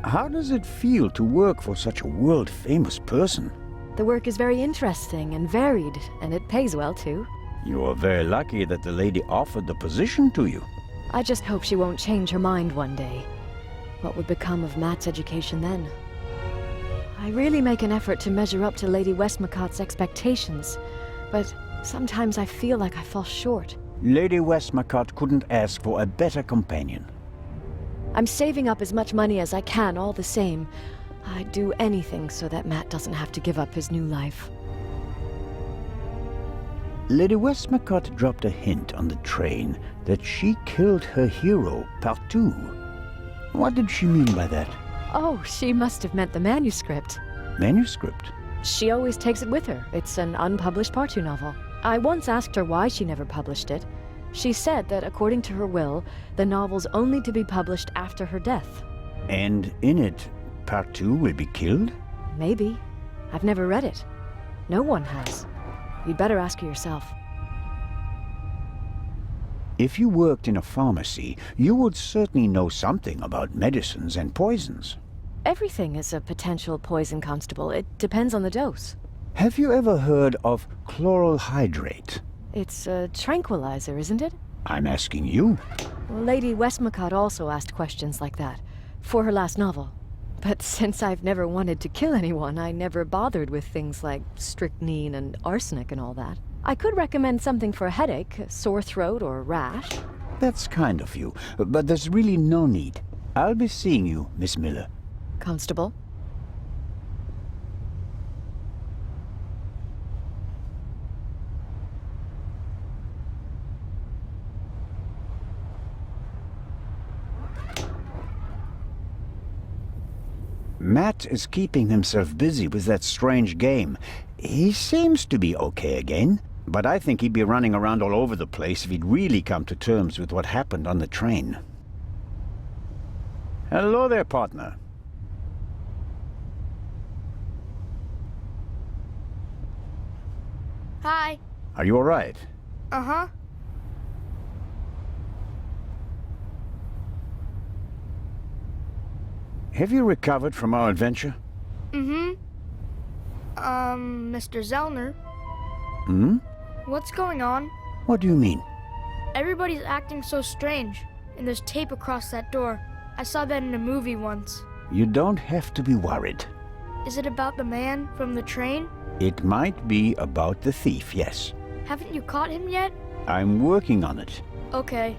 How does it feel to work for such a world-famous person? The work is very interesting and varied, and it pays well, too. You are very lucky that the lady offered the position to you. I just hope she won't change her mind one day. What would become of Matt's education then? I really make an effort to measure up to Lady Westmacott's expectations, but sometimes I feel like I fall short. Lady Westmacott couldn't ask for a better companion. I'm saving up as much money as I can all the same. I'd do anything so that Matt doesn't have to give up his new life. Lady Westmacott dropped a hint on the train that she killed her hero, Partout. What did she mean by that? Oh, she must have meant the manuscript. Manuscript? She always takes it with her. It's an unpublished Partout novel. I once asked her why she never published it. She said that according to her will, the novel's only to be published after her death. And in it, Partout will be killed? Maybe. I've never read it. No one has. You'd better ask her yourself. If you worked in a pharmacy, you would certainly know something about medicines and poisons. Everything is a potential poison, Constable. It depends on the dose. Have you ever heard of chloral hydrate? It's a tranquilizer, isn't it? I'm asking you. Well, Lady Westmacott also asked questions like that, for her last novel. But since I've never wanted to kill anyone, I never bothered with things like strychnine and arsenic and all that. I could recommend something for a headache, a sore throat, or a rash. That's kind of you, but there's really no need. I'll be seeing you, Miss Miller. Constable? Matt is keeping himself busy with that strange game. He seems to be okay again, but I think he'd be running around all over the place if he'd really come to terms with what happened on the train. Hello there, partner. Hi. Are you all right? Uh-huh. Have you recovered from our adventure? Mm-hmm. Mr. Zellner, Hmm? what's going on? What do you mean? Everybody's acting so strange, and there's tape across that door. I saw that in a movie once. You don't have to be worried. Is it about the man from the train? It might be about the thief, yes. Haven't you caught him yet? I'm working on it. Okay.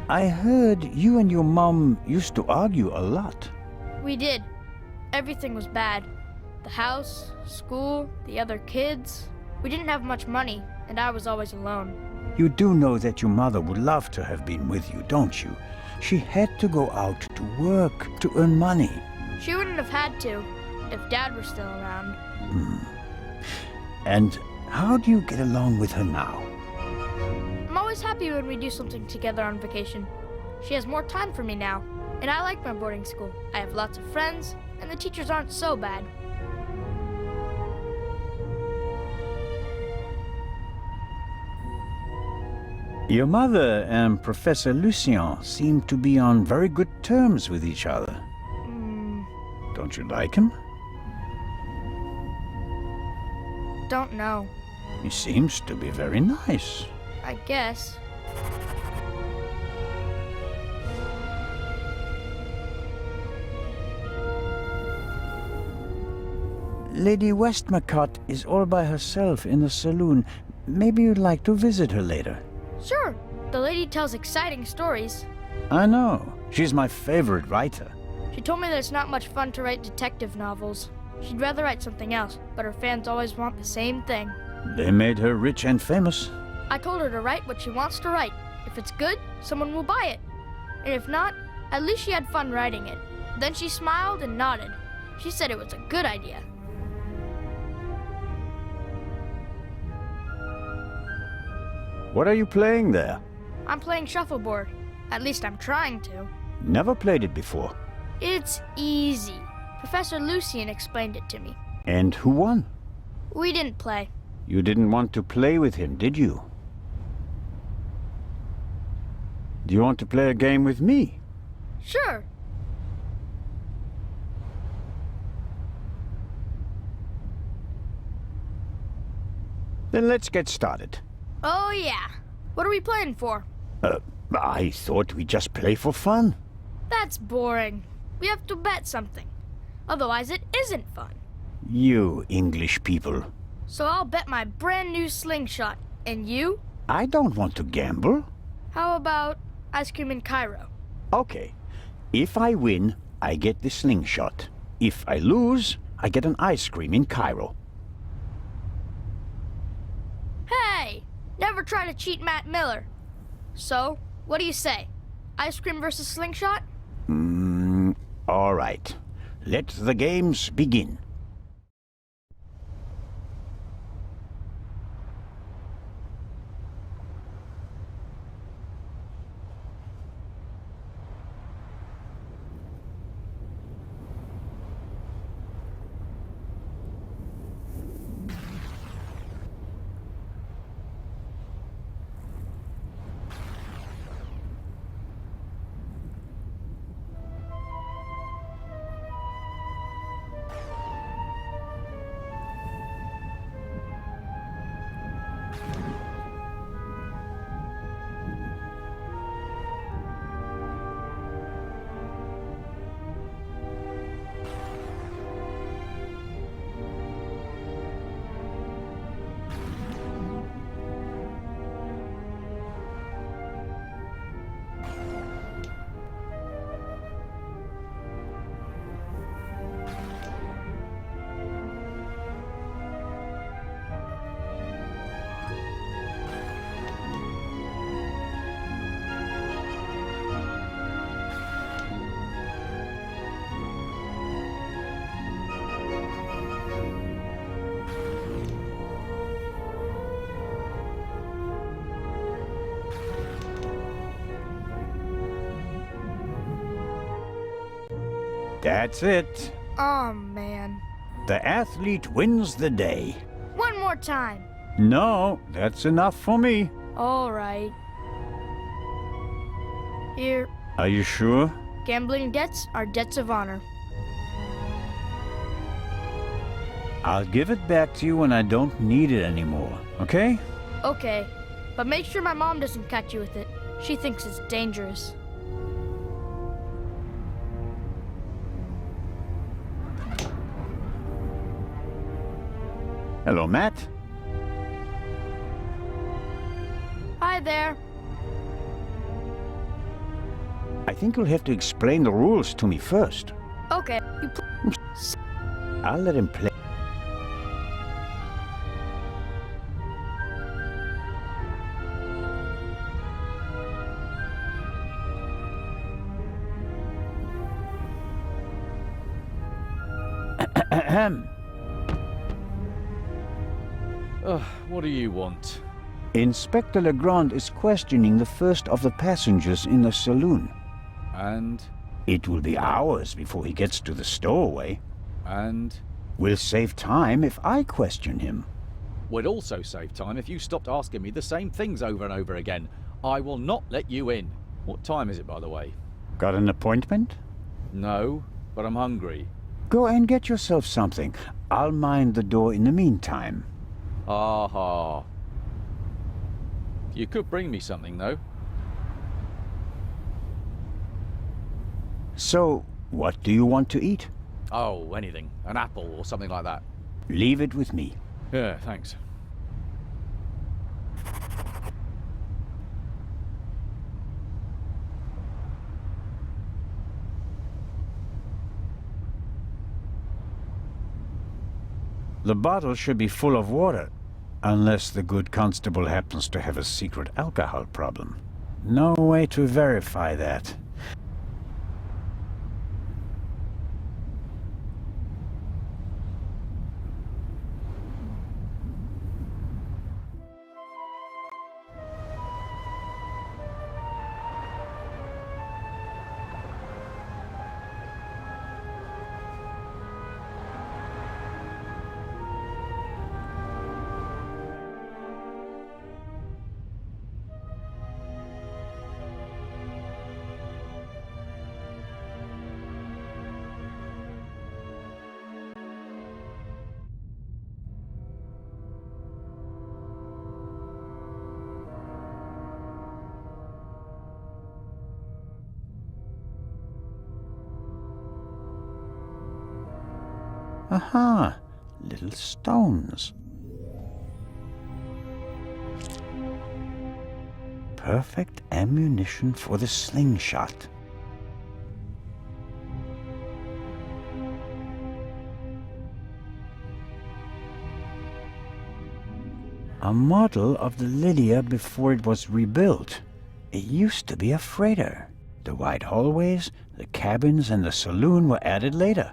I heard you and your mom used to argue a lot. We did. Everything was bad. The house, school, the other kids. We didn't have much money, and I was always alone. You do know that your mother would love to have been with you, don't you? She had to go out to work to earn money. She wouldn't have had to, if Dad were still around. And how do you get along with her now? I'm always happy when we do something together on vacation. She has more time for me now, and I like my boarding school. I have lots of friends, and the teachers aren't so bad. Your mother and Professor Lucien seem to be on very good terms with each other. Don't you like him? Don't know. He seems to be very nice. I guess. Lady Westmacott is all by herself in the saloon. Maybe you'd like to visit her later. Sure. The lady tells exciting stories. I know. She's my favorite writer. She told me that it's not much fun to write detective novels. She'd rather write something else, but her fans always want the same thing. They made her rich and famous. I told her to write what she wants to write. If it's good, someone will buy it. And if not, at least she had fun writing it. Then she smiled and nodded. She said it was a good idea. What are you playing there? I'm playing shuffleboard. At least I'm trying to. Never played it before. It's easy. Professor Lucien explained it to me. And who won? We didn't play. You didn't want to play with him, did you? Do you want to play a game with me? Sure. Then let's get started. Oh, yeah. What are we playing for? I thought we'd just play for fun. That's boring. We have to bet something. Otherwise, it isn't fun. You English people. So I'll bet my brand new slingshot. And you? I don't want to gamble. How about ice cream in Cairo? Okay. If I win, I get the slingshot. If I lose, I get an ice cream in Cairo. Hey! Never try to cheat Matt Miller. So, what do you say? Ice cream versus slingshot? All right. Let the games begin. That's it. Oh, man. The athlete wins the day. One more time. No, that's enough for me. All right. Here, Are you sure? gambling debts are debts of honor. I'll give it back to you when I don't need it anymore, okay? Okay, but make sure my mom doesn't catch you with it. She thinks it's dangerous. Hello, Matt. Hi there. I think you'll have to explain the rules to me first. Okay, you I'll let him play. Ahem. What do you want? Inspector Legrand is questioning the first of the passengers in the saloon. And? It will be hours before he gets to the stowaway. And? We'll save time if I question him. We'd also save time if you stopped asking me the same things over and over again. I will not let you in. What time is it, by the way? Got an appointment? No, but I'm hungry. Go and get yourself something. I'll mind the door in the meantime. Aha. You could bring me something, though. So, what do you want to eat? Oh, anything. An apple or something like that. Leave it with me. Yeah, thanks. The bottle should be full of water, unless the good constable happens to have a secret alcohol problem. No way to verify that. Aha! Little stones. Perfect ammunition for the slingshot. A model of the Lydia before it was rebuilt. It used to be a freighter. The wide hallways, the cabins, and the saloon were added later.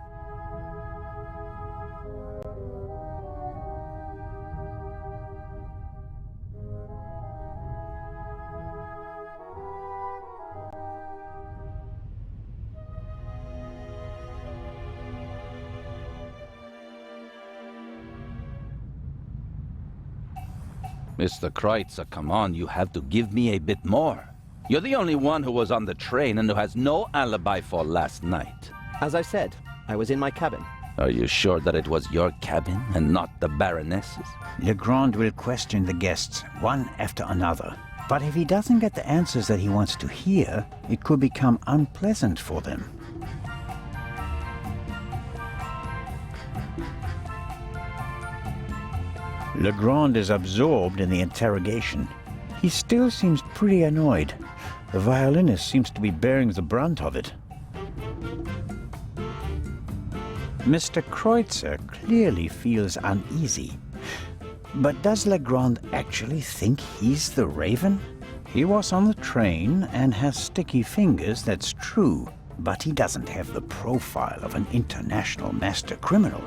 Mr. Kreutzer, come on, you have to give me a bit more. You're the only one who was on the train and who has no alibi for last night. As I said, I was in my cabin. Are you sure that it was your cabin and not the Baroness's? Legrand will question the guests, one after another. But if he doesn't get the answers that he wants to hear, it could become unpleasant for them. Legrand is absorbed in the interrogation. He still seems pretty annoyed. The violinist seems to be bearing the brunt of it. Mr. Kreutzer clearly feels uneasy. But does Legrand actually think he's the Raven? He was on the train and has sticky fingers, that's true. But he doesn't have the profile of an international master criminal.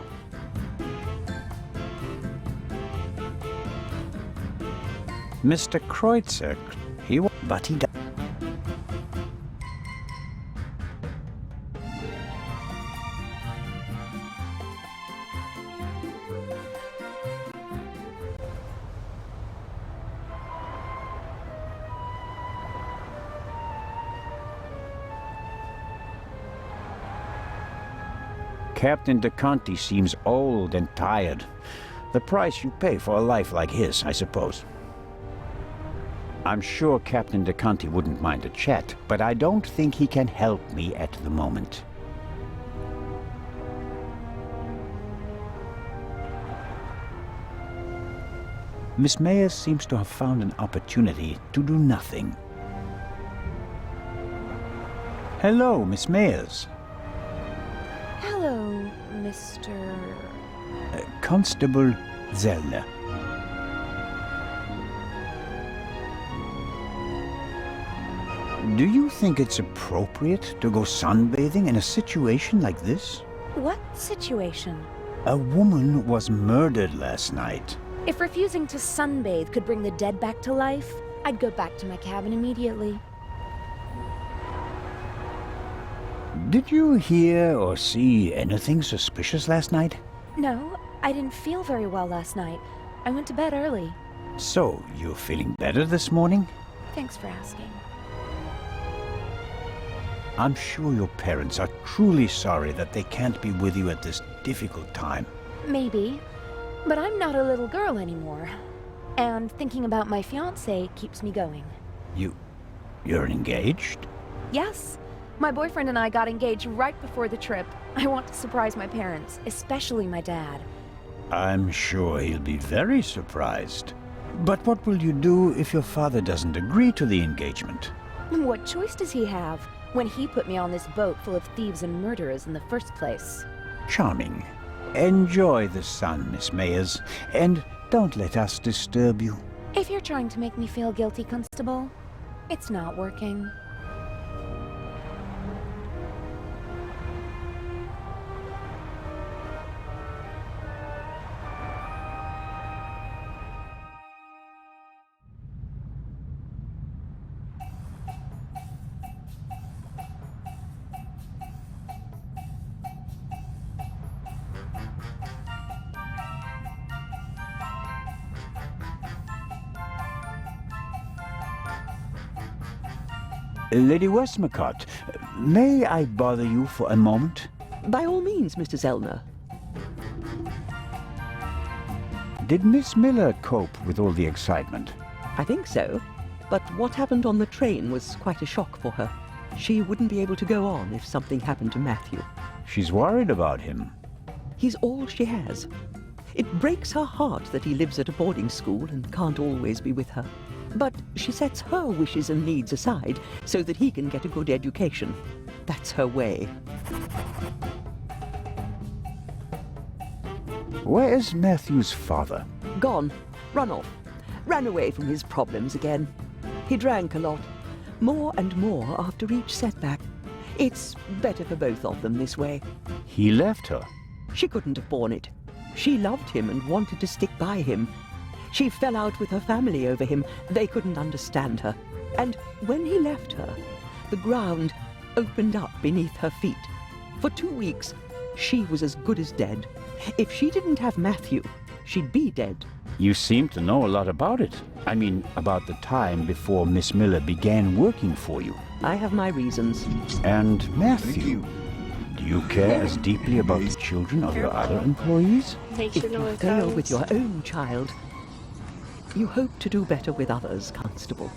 Mr. Kreutzer, but he does. Captain DeConti seems old and tired. The price you pay for a life like his, I suppose. I'm sure Captain DeConti wouldn't mind a chat, but I don't think he can help me at the moment. Miss Mayers seems to have found an opportunity to do nothing. Hello, Miss Mayers. Hello, Mr. Constable Zellner. Do you think it's appropriate to go sunbathing in a situation like this? What situation? A woman was murdered last night. If refusing to sunbathe could bring the dead back to life, I'd go back to my cabin immediately. Did you hear or see anything suspicious last night? No, I didn't feel very well last night. I went to bed early. So, you're feeling better this morning? Thanks for asking. I'm sure your parents are truly sorry that they can't be with you at this difficult time. Maybe. But I'm not a little girl anymore. And thinking about my fiancé keeps me going. You're engaged? Yes. My boyfriend and I got engaged right before the trip. I want to surprise my parents, especially my dad. I'm sure he'll be very surprised. But what will you do if your father doesn't agree to the engagement? What choice does he have when he put me on this boat full of thieves and murderers in the first place? Charming. Enjoy the sun, Miss Mayers, and don't let us disturb you. If you're trying to make me feel guilty, Constable, it's not working. Lady Westmacott, may I bother you for a moment? By all means, Mr. Zellner. Did Miss Miller cope with all the excitement? I think so. But what happened on the train was quite a shock for her. She wouldn't be able to go on if something happened to Matthew. She's worried about him. He's all she has. It breaks her heart that he lives at a boarding school and can't always be with her. But she sets her wishes and needs aside so that he can get a good education. That's her way. Where is Matthew's father? Gone. Run off. Ran away from his problems again. He drank a lot. More and more after each setback. It's better for both of them this way. He left her. She couldn't have borne it. She loved him and wanted to stick by him. She fell out with her family over him. They couldn't understand her. And when he left her, the ground opened up beneath her feet. For 2 weeks, she was as good as dead. If she didn't have Matthew, she'd be dead. You seem to know a lot about it. I mean, about the time before Miss Miller began working for you. I have my reasons. And Matthew? Do you care as deeply about the children of your other employees? If you fail with your own child, you hope to do better with others, Constable.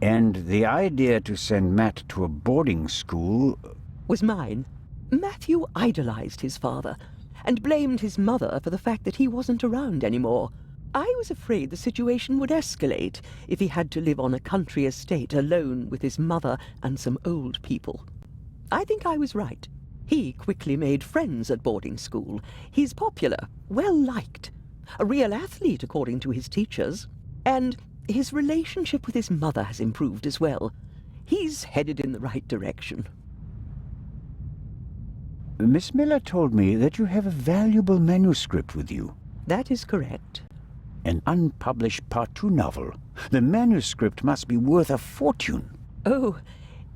And the idea to send Matt to a boarding school was mine. Matthew idolized his father and blamed his mother for the fact that he wasn't around anymore. I was afraid the situation would escalate if he had to live on a country estate alone with his mother and some old people. I think I was right. He quickly made friends at boarding school. He's popular, well-liked, a real athlete according to his teachers. And his relationship with his mother has improved as well. He's headed in the right direction. Miss Miller told me that you have a valuable manuscript with you. That is correct. An unpublished Part 2 novel. The manuscript must be worth a fortune. Oh,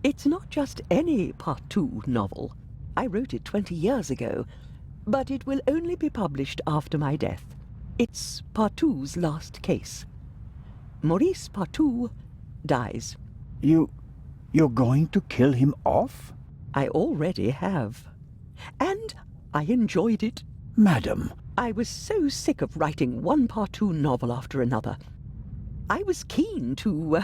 it's not just any Part 2 novel. I wrote it 20 years ago, but it will only be published after my death. It's Part 2's last case. Maurice Part 2 dies. You're going to kill him off? I already have. And I enjoyed it. Madam, I was so sick of writing one partoon novel after another. I was keen to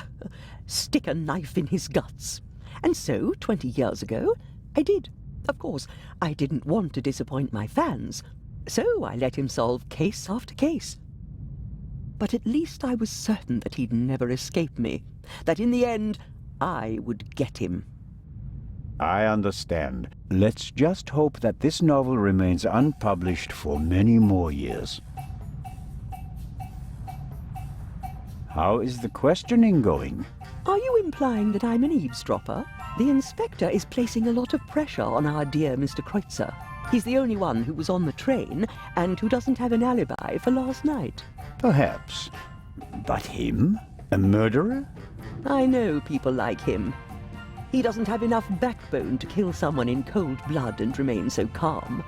stick a knife in his guts. And so, 20 years ago, I did. Of course, I didn't want to disappoint my fans, so I let him solve case after case. But at least I was certain that he'd never escape me, that in the end, I would get him. I understand. Let's just hope that this novel remains unpublished for many more years. How is the questioning going? Are you implying that I'm an eavesdropper? The inspector is placing a lot of pressure on our dear Mr. Kreutzer. He's the only one who was on the train and who doesn't have an alibi for last night. Perhaps. But him? A murderer? I know people like him. He doesn't have enough backbone to kill someone in cold blood and remain so calm.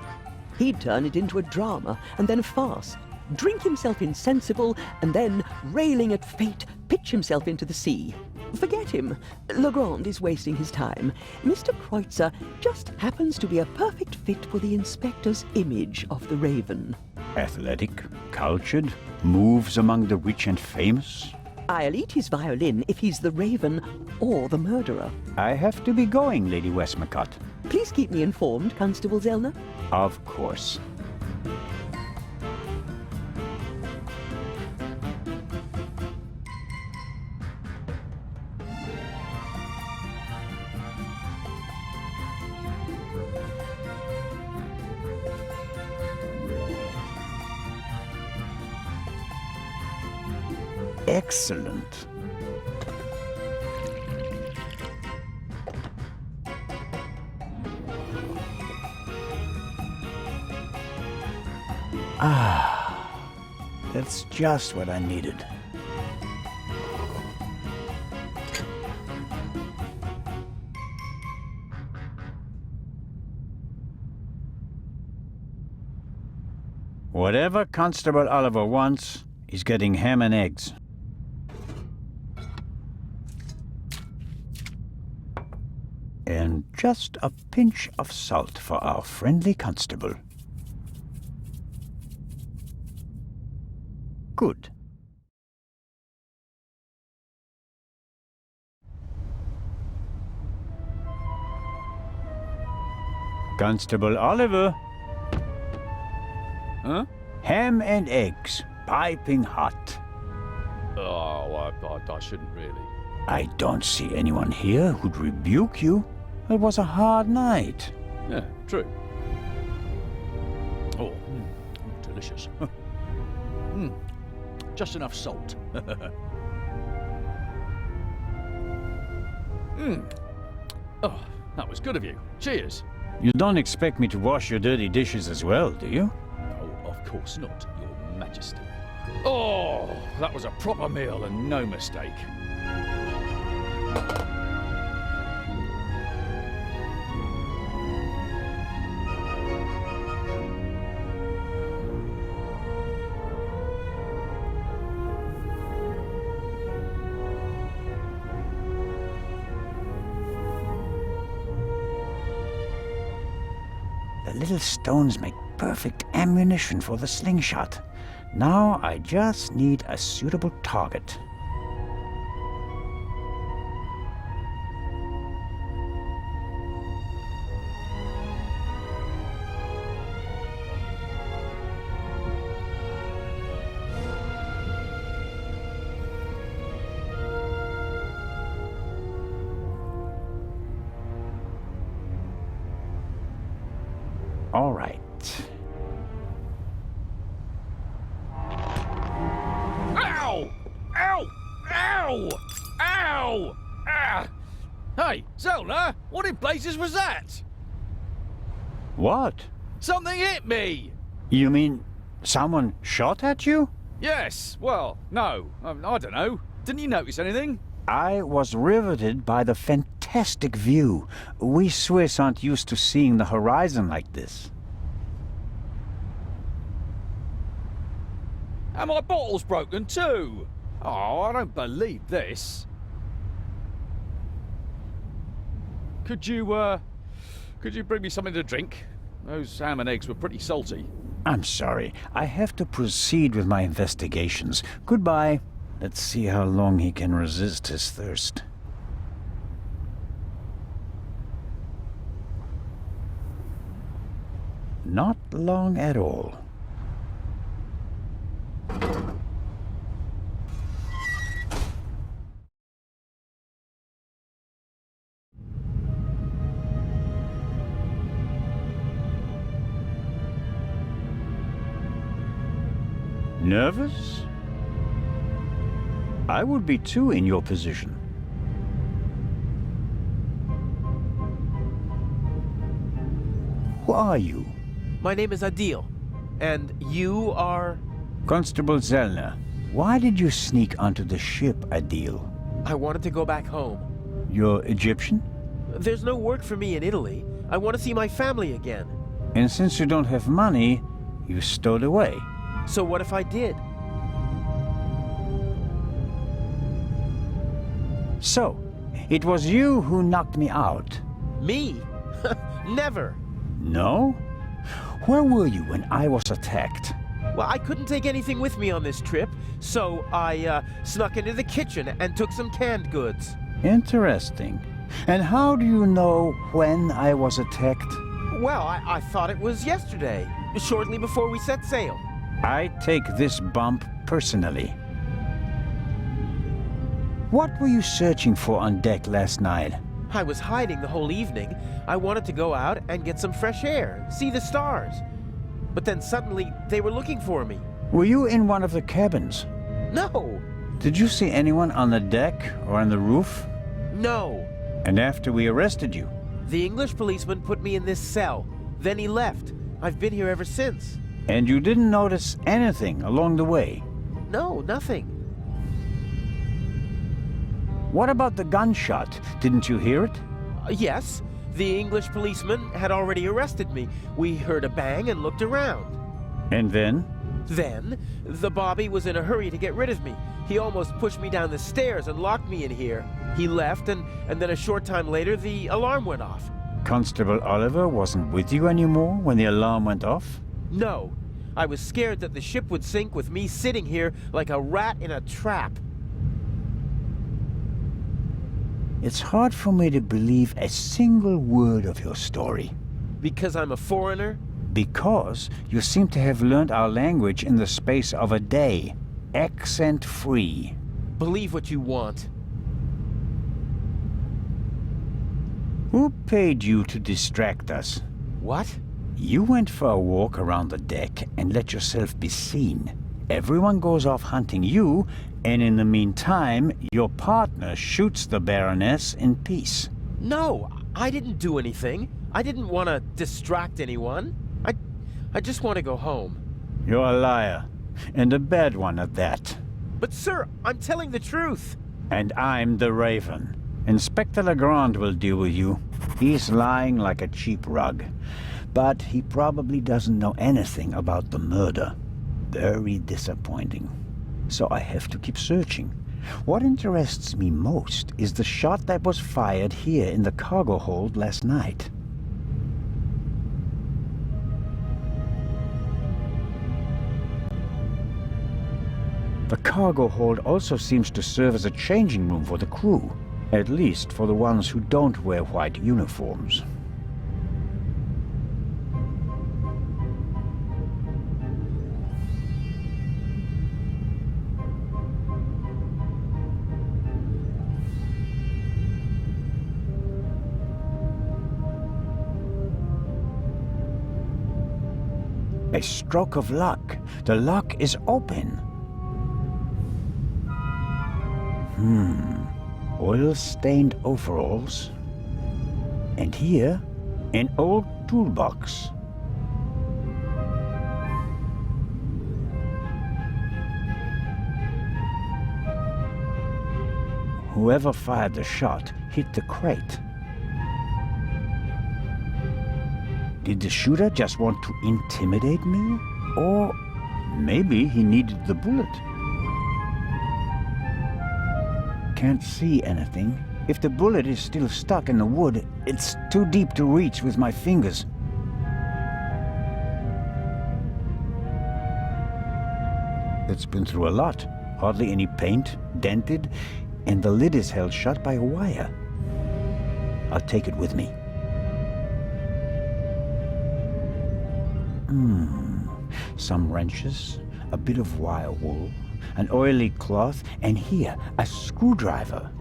He'd turn it into a drama and then a farce, drink himself insensible, and then, railing at fate, pitch himself into the sea. Forget him. Legrand is wasting his time. Mr. Kreutzer just happens to be a perfect fit for the inspector's image of the Raven. Athletic, cultured, moves among the rich and famous. I'll eat his violin if he's the Raven or the murderer. I have to be going, Lady Westmacott. Please keep me informed, Constable Zellner. Of course. Excellent. That's just what I needed. Whatever Constable Oliver wants, he's getting ham and eggs. And just a pinch of salt for our friendly constable. Good. Constable Oliver. Huh? Ham and eggs, piping hot. Oh, I shouldn't really. I don't see anyone here who'd rebuke you. It was a hard night. Yeah, true. Oh, delicious. Just enough salt. Oh, that was good of you. Cheers. You don't expect me to wash your dirty dishes as well, do you? Oh, of course not, Your Majesty. Oh, that was a proper meal and no mistake. The little stones make perfect ammunition for the slingshot. Now I just need a suitable target. All right. Ow! Ow! Ow! Ow! Ah! Hey, Zelda, what in blazes was that? What? Something hit me! You mean someone shot at you? Yes, well, no, I don't know. Didn't you notice anything? I was riveted by the fantastic view. We Swiss aren't used to seeing the horizon like this. And my bottle's broken too! Oh, I don't believe this. Could you, Could you bring me something to drink? Those ham and eggs were pretty salty. I'm sorry. I have to proceed with my investigations. Goodbye. Let's see how long he can resist his thirst. Not long at all. Nervous? I would be too in your position. Who are you? My name is Adil. And you are? Constable Zellner. Why did you sneak onto the ship, Adil? I wanted to go back home. You're Egyptian? There's no work for me in Italy. I want to see my family again. And since you don't have money, you stowed away. So what if I did? So, it was you who knocked me out? Me? Never. No? Where were you when I was attacked? Well, I couldn't take anything with me on this trip, so I snuck into the kitchen and took some canned goods. Interesting. And how do you know when I was attacked? Well, I thought it was yesterday, shortly before we set sail. I take this bump personally. What were you searching for on deck last night? I was hiding the whole evening. I wanted to go out and get some fresh air, see the stars. But then suddenly, they were looking for me. Were you in one of the cabins? No! Did you see anyone on the deck or on the roof? No! And after we arrested you? The English policeman put me in this cell. Then he left. I've been here ever since. And you didn't notice anything along the way? No, nothing. What about the gunshot? Didn't you hear it? Yes. The English policeman had already arrested me. We heard a bang and looked around. And then? Then, the Bobby was in a hurry to get rid of me. He almost pushed me down the stairs and locked me in here. He left, and then a short time later, the alarm went off. Constable Oliver wasn't with you anymore when the alarm went off? No. I was scared that the ship would sink with me sitting here like a rat in a trap. It's hard for me to believe a single word of your story. Because I'm a foreigner? Because you seem to have learned our language in the space of a day. Accent-free. Believe what you want. Who paid you to distract us? What? You went for a walk around the deck and let yourself be seen. Everyone goes off hunting you, and in the meantime, your partner shoots the Baroness in peace. No, I didn't do anything. I didn't want to distract anyone. I just want to go home. You're a liar, and a bad one at that. But sir, I'm telling the truth. And I'm the Raven. Inspector Legrand will deal with you. He's lying like a cheap rug. But he probably doesn't know anything about the murder. Very disappointing. So I have to keep searching. What interests me most is the shot that was fired here in the cargo hold last night. The cargo hold also seems to serve as a changing room for the crew, at least for the ones who don't wear white uniforms. A stroke of luck. The lock is open. Oil-stained overalls. And here, an old toolbox. Whoever fired the shot hit the crate. Did the shooter just want to intimidate me? Or maybe he needed the bullet. Can't see anything. If the bullet is still stuck in the wood, It's too deep to reach with my fingers. It's been through a lot. Hardly any paint, dented, and the lid is held shut by a wire. I'll take it with me. Some wrenches, a bit of wire wool, an oily cloth, and here, a screwdriver.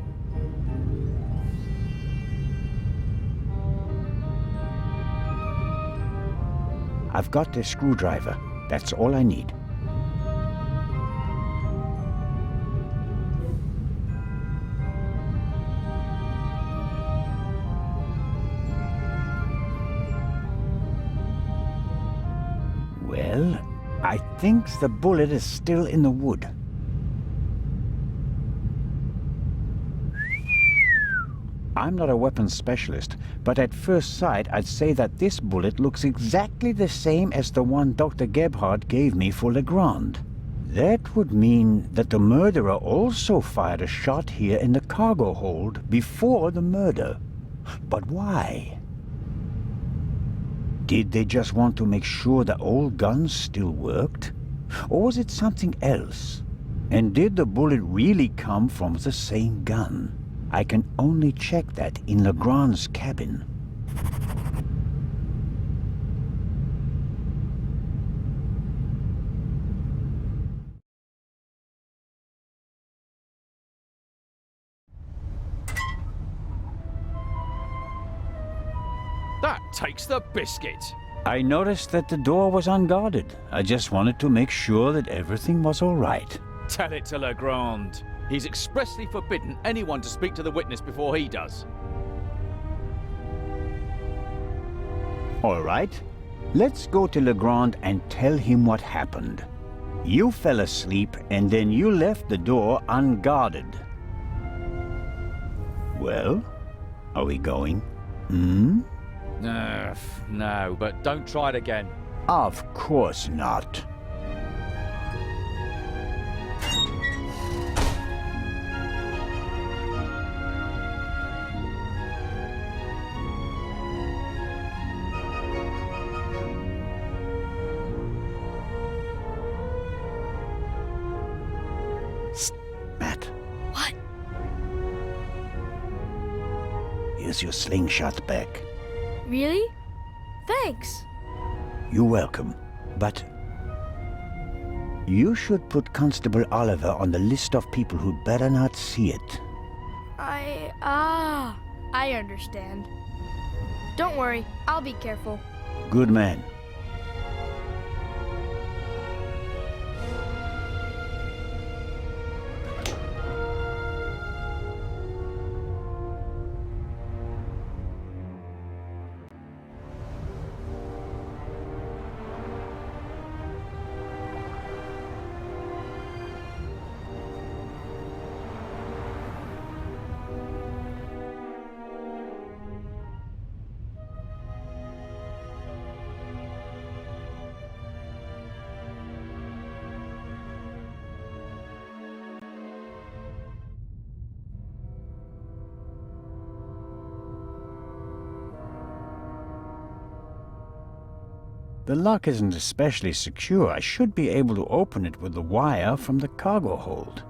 I've got the screwdriver. That's all I need. Well, I think the bullet is still in the wood. I'm not a weapons specialist, but at first sight I'd say that this bullet looks exactly the same as the one Dr. Gebhardt gave me for Legrand. That would mean that the murderer also fired a shot here in the cargo hold before the murder. But why? Did they just want to make sure the old guns still worked? Or was it something else? And did the bullet really come from the same gun? I can only check that in Legrand's cabin. That takes the biscuit. I noticed that the door was unguarded. I just wanted to make sure that everything was all right. Tell it to Legrand. He's expressly forbidden anyone to speak to the witness before he does. All right. Let's go to Legrand and tell him what happened. You fell asleep and then you left the door unguarded. Well, are we going? No, but don't try it again. Of course not. Matt. What? Here's your slingshot back. Really? Thanks. You're welcome. But you should put Constable Oliver on the list of people who'd better not see it. I understand. Don't worry, I'll be careful. Good man. The lock isn't especially secure. I should be able to open it with the wire from the cargo hold.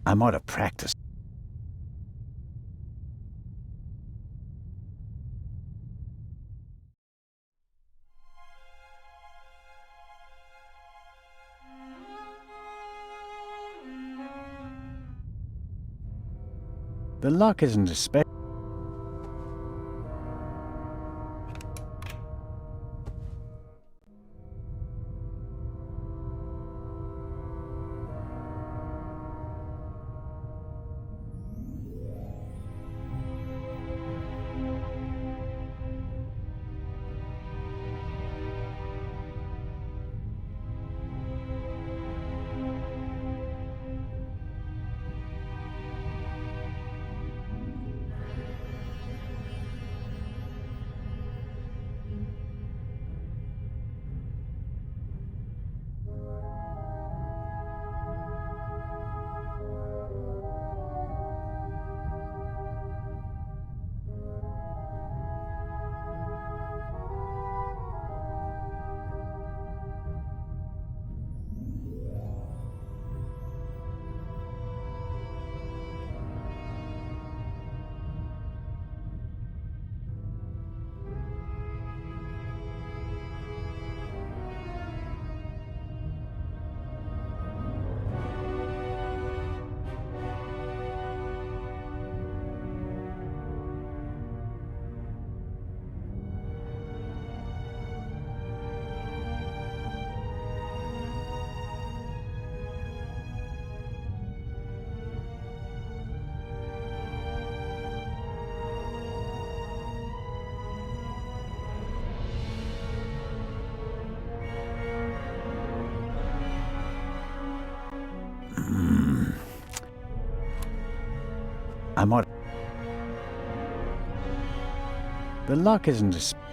I'm out of practice. The lock isn't especially... I'm out. The lock isn't especially...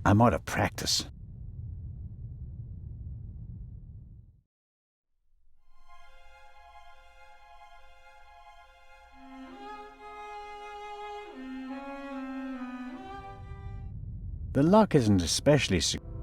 I'm out of practice. The lock isn't especially secure.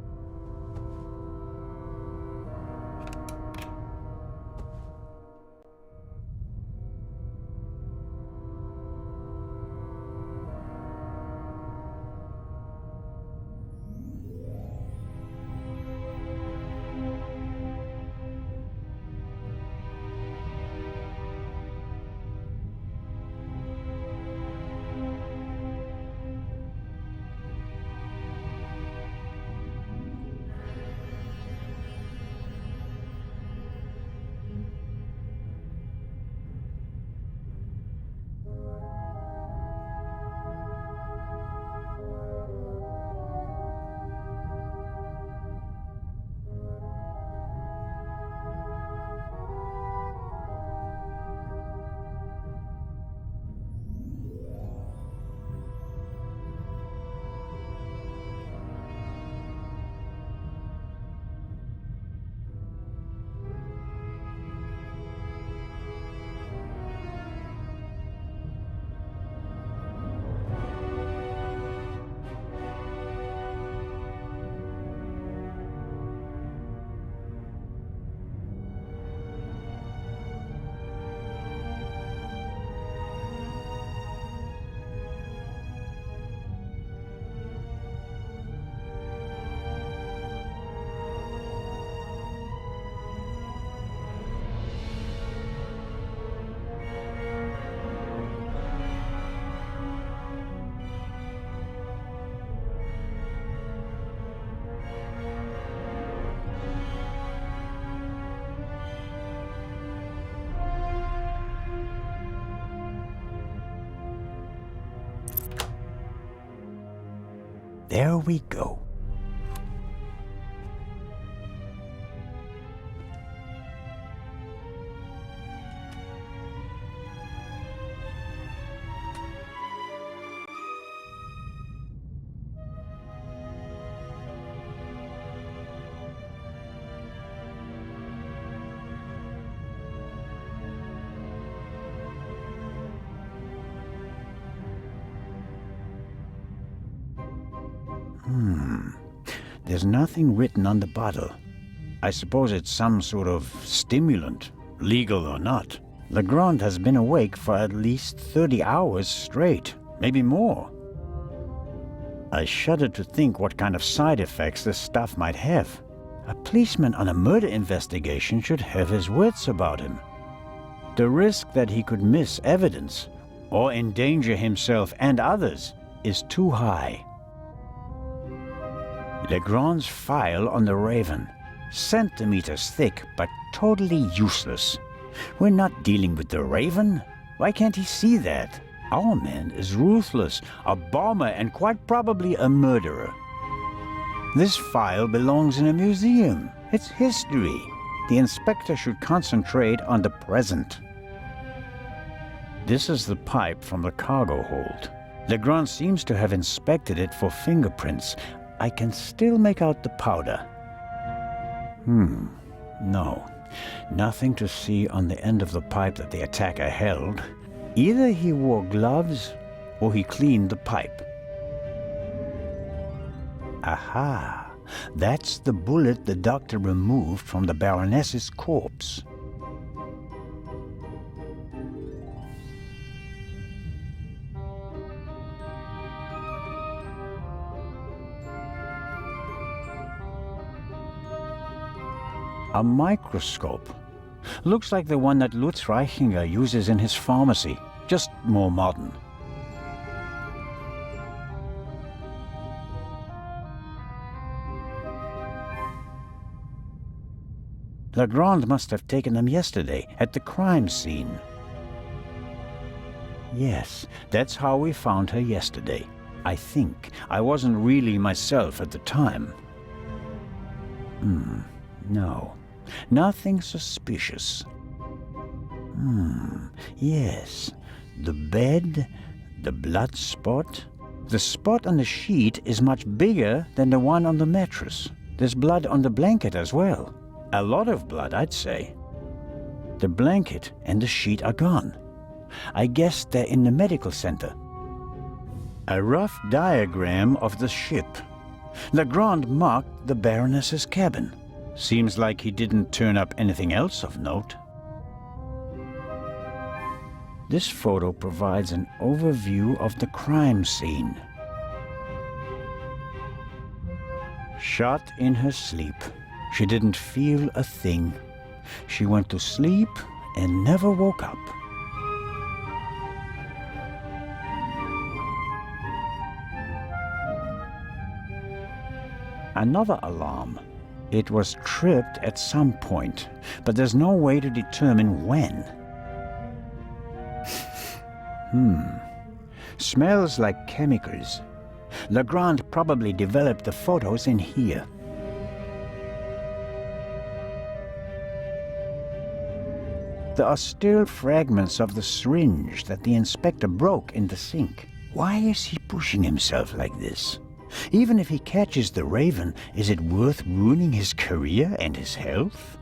There we go. There's nothing written on the bottle. I suppose it's some sort of stimulant, legal or not. Legrand has been awake for at least 30 hours straight, maybe more. I shudder to think what kind of side effects this stuff might have. A policeman on a murder investigation should have his wits about him. The risk that he could miss evidence or endanger himself and others is too high. Legrand's file on the Raven. Centimeters thick, but totally useless. We're not dealing with the Raven. Why can't he see that? Our man is ruthless, a bomber, and quite probably a murderer. This file belongs in a museum. It's history. The inspector should concentrate on the present. This is the pipe from the cargo hold. Legrand seems to have inspected it for fingerprints. I can still make out the powder. No. Nothing to see on the end of the pipe that the attacker held. Either he wore gloves or he cleaned the pipe. Aha! That's the bullet the doctor removed from the Baroness's corpse. A microscope. Looks like the one that Lutz Reichinger uses in his pharmacy, just more modern. Legrand must have taken them yesterday at the crime scene. Yes, that's how we found her yesterday. I think. I wasn't really myself at the time. No. Nothing suspicious. Yes. The bed, the blood spot. The spot on the sheet is much bigger than the one on the mattress. There's blood on the blanket as well. A lot of blood, I'd say. The blanket and the sheet are gone. I guess they're in the medical center. A rough diagram of the ship. Legrand marked the Baroness's cabin. Seems like he didn't turn up anything else of note. This photo provides an overview of the crime scene. Shot in her sleep. She didn't feel a thing. She went to sleep and never woke up. Another alarm. It was tripped at some point, but there's no way to determine when. Smells like chemicals. Legrand probably developed the photos in here. There are still fragments of the syringe that the inspector broke in the sink. Why is he pushing himself like this? Even if he catches the Raven, is it worth ruining his career and his health?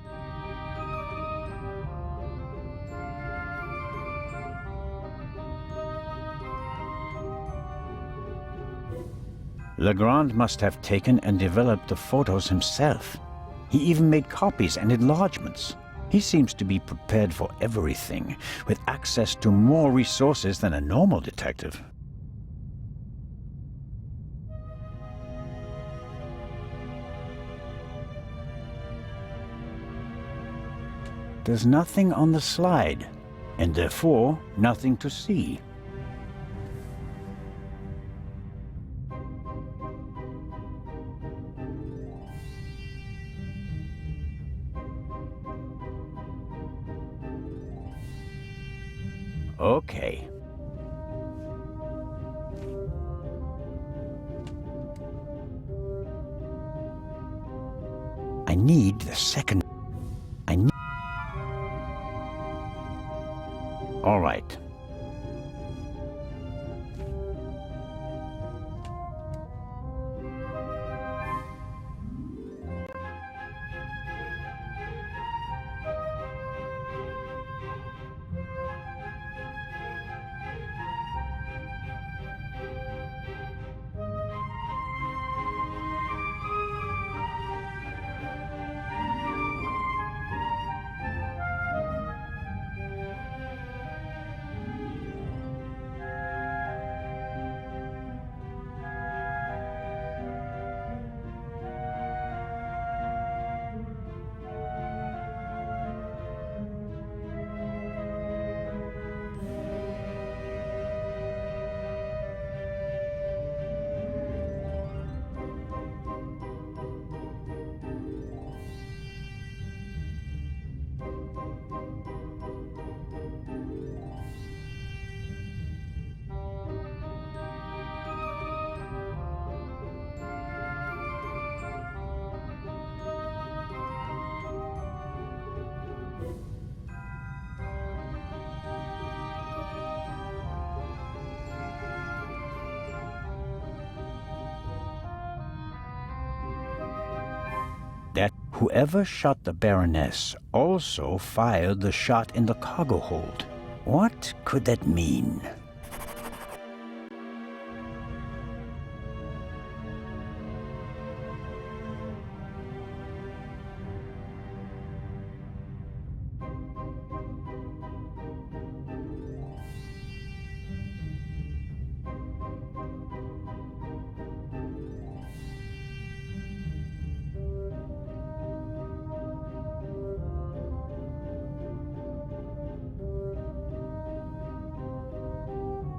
Legrand must have taken and developed the photos himself. He even made copies and enlargements. He seems to be prepared for everything, with access to more resources than a normal detective. There's nothing on the slide, and therefore nothing to see. Okay. need the second. I need... All right. That whoever shot the Baroness also fired the shot in the cargo hold. What could that mean?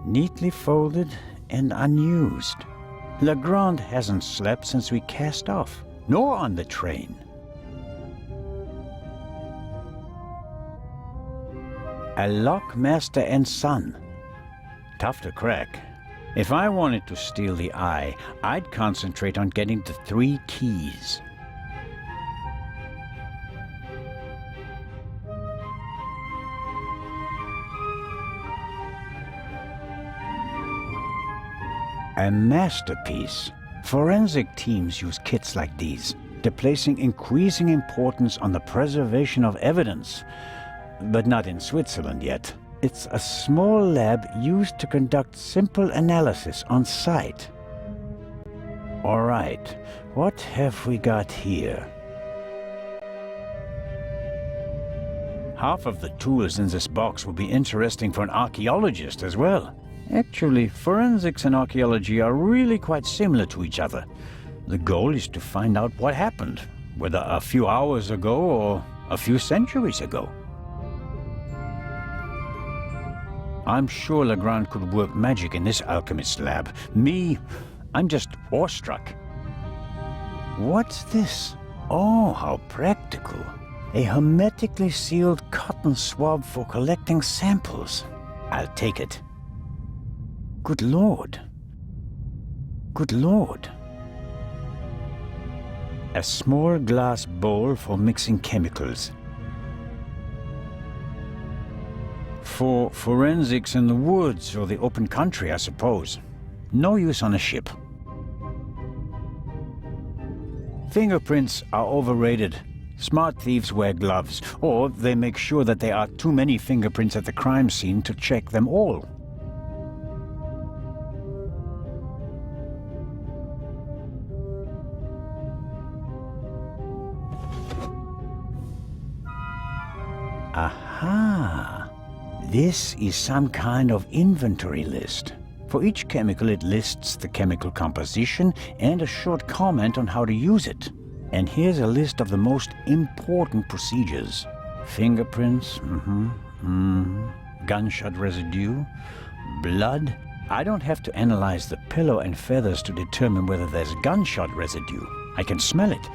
Neatly folded and unused. Legrand hasn't slept since we cast off, nor on the train. A lockmaster and son. Tough to crack. If I wanted to steal the eye, I'd concentrate on getting the 3 keys. A masterpiece. Forensic teams use kits like these, placing increasing importance on the preservation of evidence. But not in Switzerland yet. It's a small lab used to conduct simple analysis on site. All right, what have we got here? Half of the tools in this box will be interesting for an archaeologist as well. Actually, forensics and archaeology are really quite similar to each other. The goal is to find out what happened, whether a few hours ago or a few centuries ago. I'm sure Legrand could work magic in this alchemist lab. Me, I'm just awestruck. What's this? Oh, how practical. A hermetically sealed cotton swab for collecting samples. I'll take it. Good Lord. Good Lord. A small glass bowl for mixing chemicals. For forensics in the woods or the open country, I suppose. No use on a ship. Fingerprints are overrated. Smart thieves wear gloves, or they make sure that there are too many fingerprints at the crime scene to check them all. Aha! This is some kind of inventory list. For each chemical, it lists the chemical composition and a short comment on how to use it. And here's a list of the most important procedures. Fingerprints, gunshot residue, blood. I don't have to analyze the pillow and feathers to determine whether there's gunshot residue. I can smell it.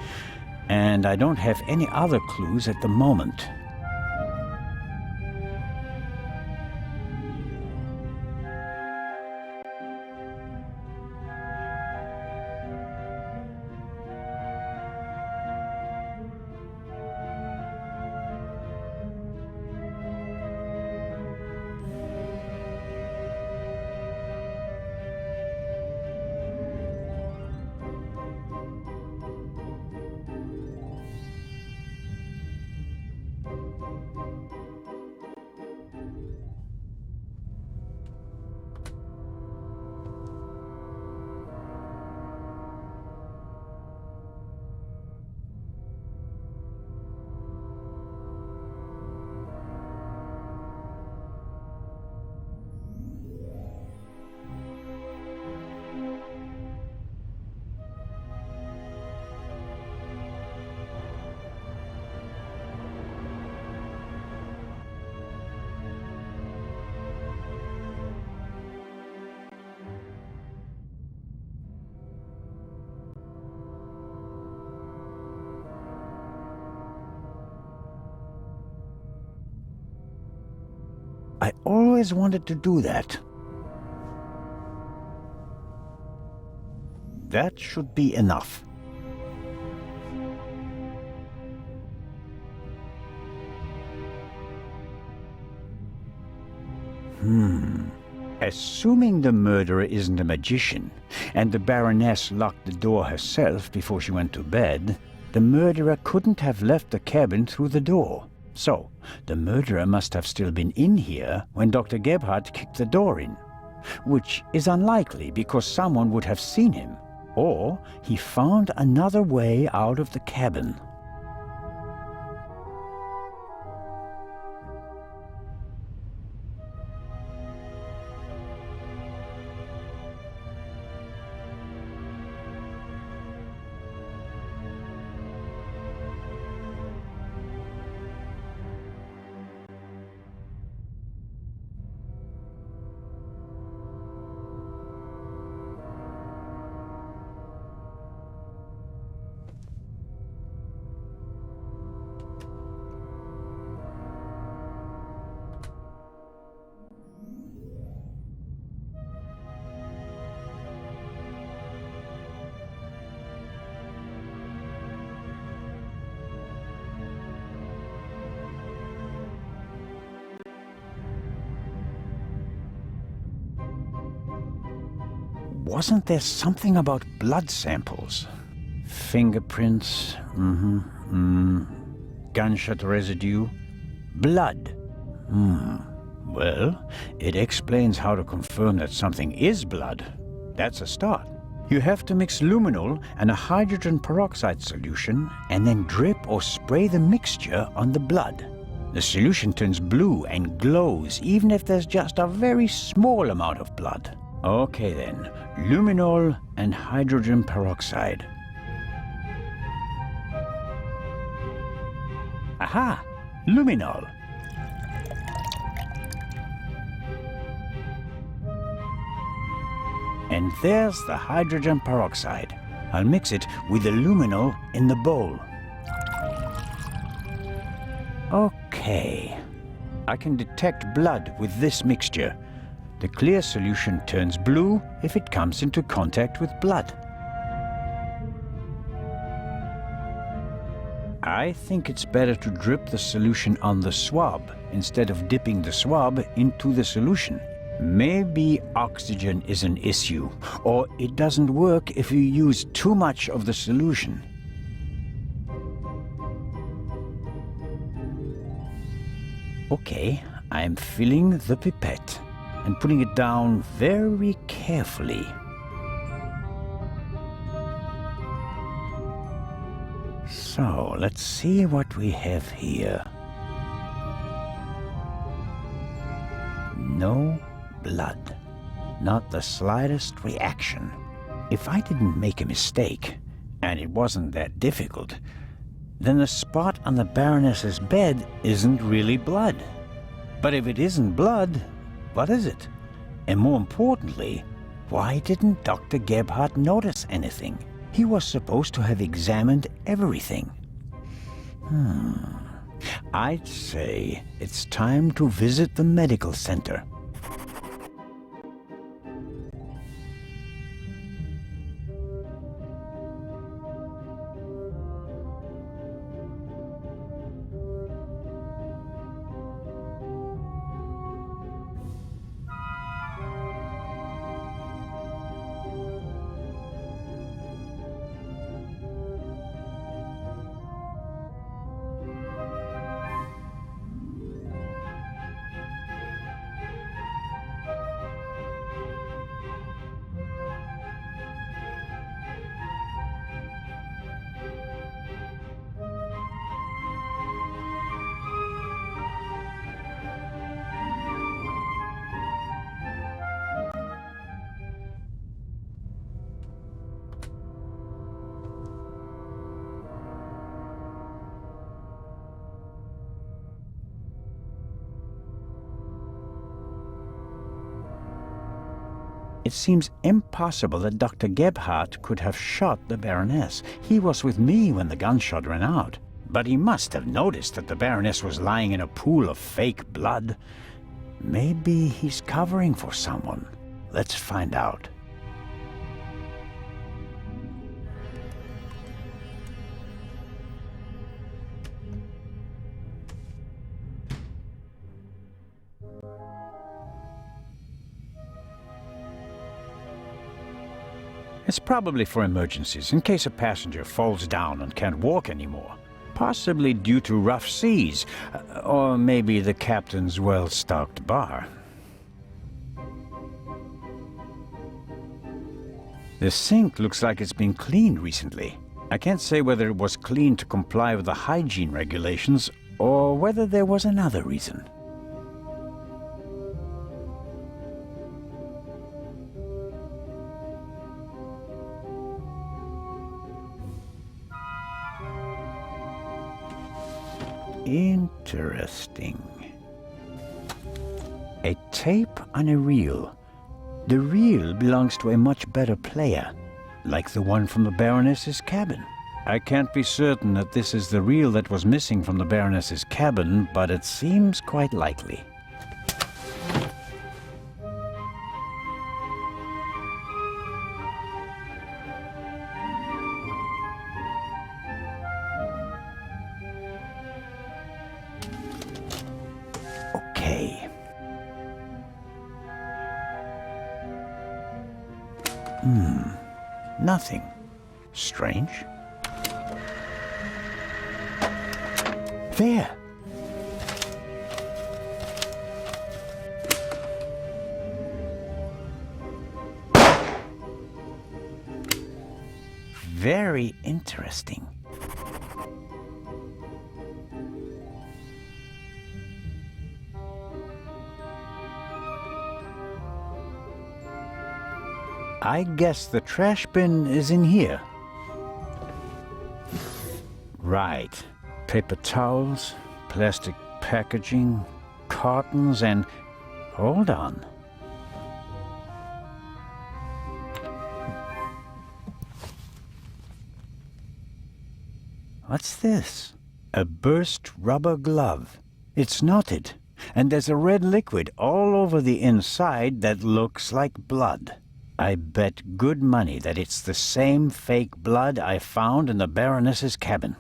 And I don't have any other clues at the moment. I always wanted to do that. That should be enough. Assuming the murderer isn't a magician, and the Baroness locked the door herself before she went to bed, the murderer couldn't have left the cabin through the door. So, the murderer must have still been in here when Dr. Gebhardt kicked the door in, which is unlikely because someone would have seen him, or he found another way out of the cabin. Wasn't there something about blood samples? Fingerprints, gunshot residue, blood. Well, it explains how to confirm that something is blood. That's a start. You have to mix luminol and a hydrogen peroxide solution and then drip or spray the mixture on the blood. The solution turns blue and glows even if there's just a very small amount of blood. Okay then, luminol and hydrogen peroxide. Aha! Luminol! And there's the hydrogen peroxide. I'll mix it with the luminol in the bowl. Okay. I can detect blood with this mixture. The clear solution turns blue if it comes into contact with blood. I think it's better to drip the solution on the swab instead of dipping the swab into the solution. Maybe oxygen is an issue, or it doesn't work if you use too much of the solution. Okay, I'm filling the pipette and putting it down very carefully. So, let's see what we have here. No blood. Not the slightest reaction. If I didn't make a mistake, and it wasn't that difficult, then the spot on the Baroness's bed isn't really blood. But if it isn't blood, what is it? And more importantly, why didn't Dr. Gebhardt notice anything? He was supposed to have examined everything. I'd say it's time to visit the medical center. It seems impossible that Dr. Gebhardt could have shot the Baroness. He was with me when the gunshot ran out. But he must have noticed that the Baroness was lying in a pool of fake blood. Maybe he's covering for someone. Let's find out. It's probably for emergencies, in case a passenger falls down and can't walk anymore. Possibly due to rough seas, or maybe the captain's well-stocked bar. The sink looks like it's been cleaned recently. I can't say whether it was cleaned to comply with the hygiene regulations, or whether there was another reason. Interesting. A tape on a reel. The reel belongs to a much better player, like the one from the Baroness's cabin. I can't be certain that this is the reel that was missing from the Baroness's cabin, but it seems quite likely. Okay. Nothing. Strange. There. Very interesting. I guess the trash bin is in here. Right. Paper towels, plastic packaging, cartons, and... hold on. What's this? A burst rubber glove. It's knotted, and there's a red liquid all over the inside that looks like blood. I bet good money that it's the same fake blood I found in the Baroness's cabin.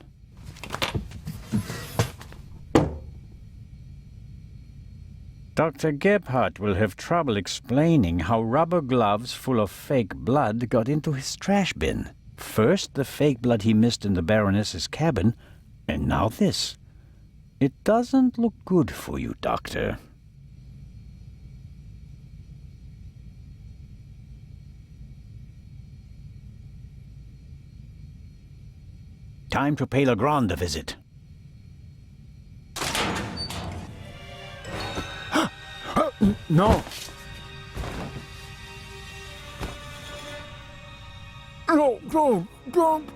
Dr. Gebhardt will have trouble explaining how rubber gloves full of fake blood got into his trash bin. First, the fake blood he missed in the Baroness's cabin, and now this. It doesn't look good for you, Doctor. Time to pay Legrand a visit. No! No, don't!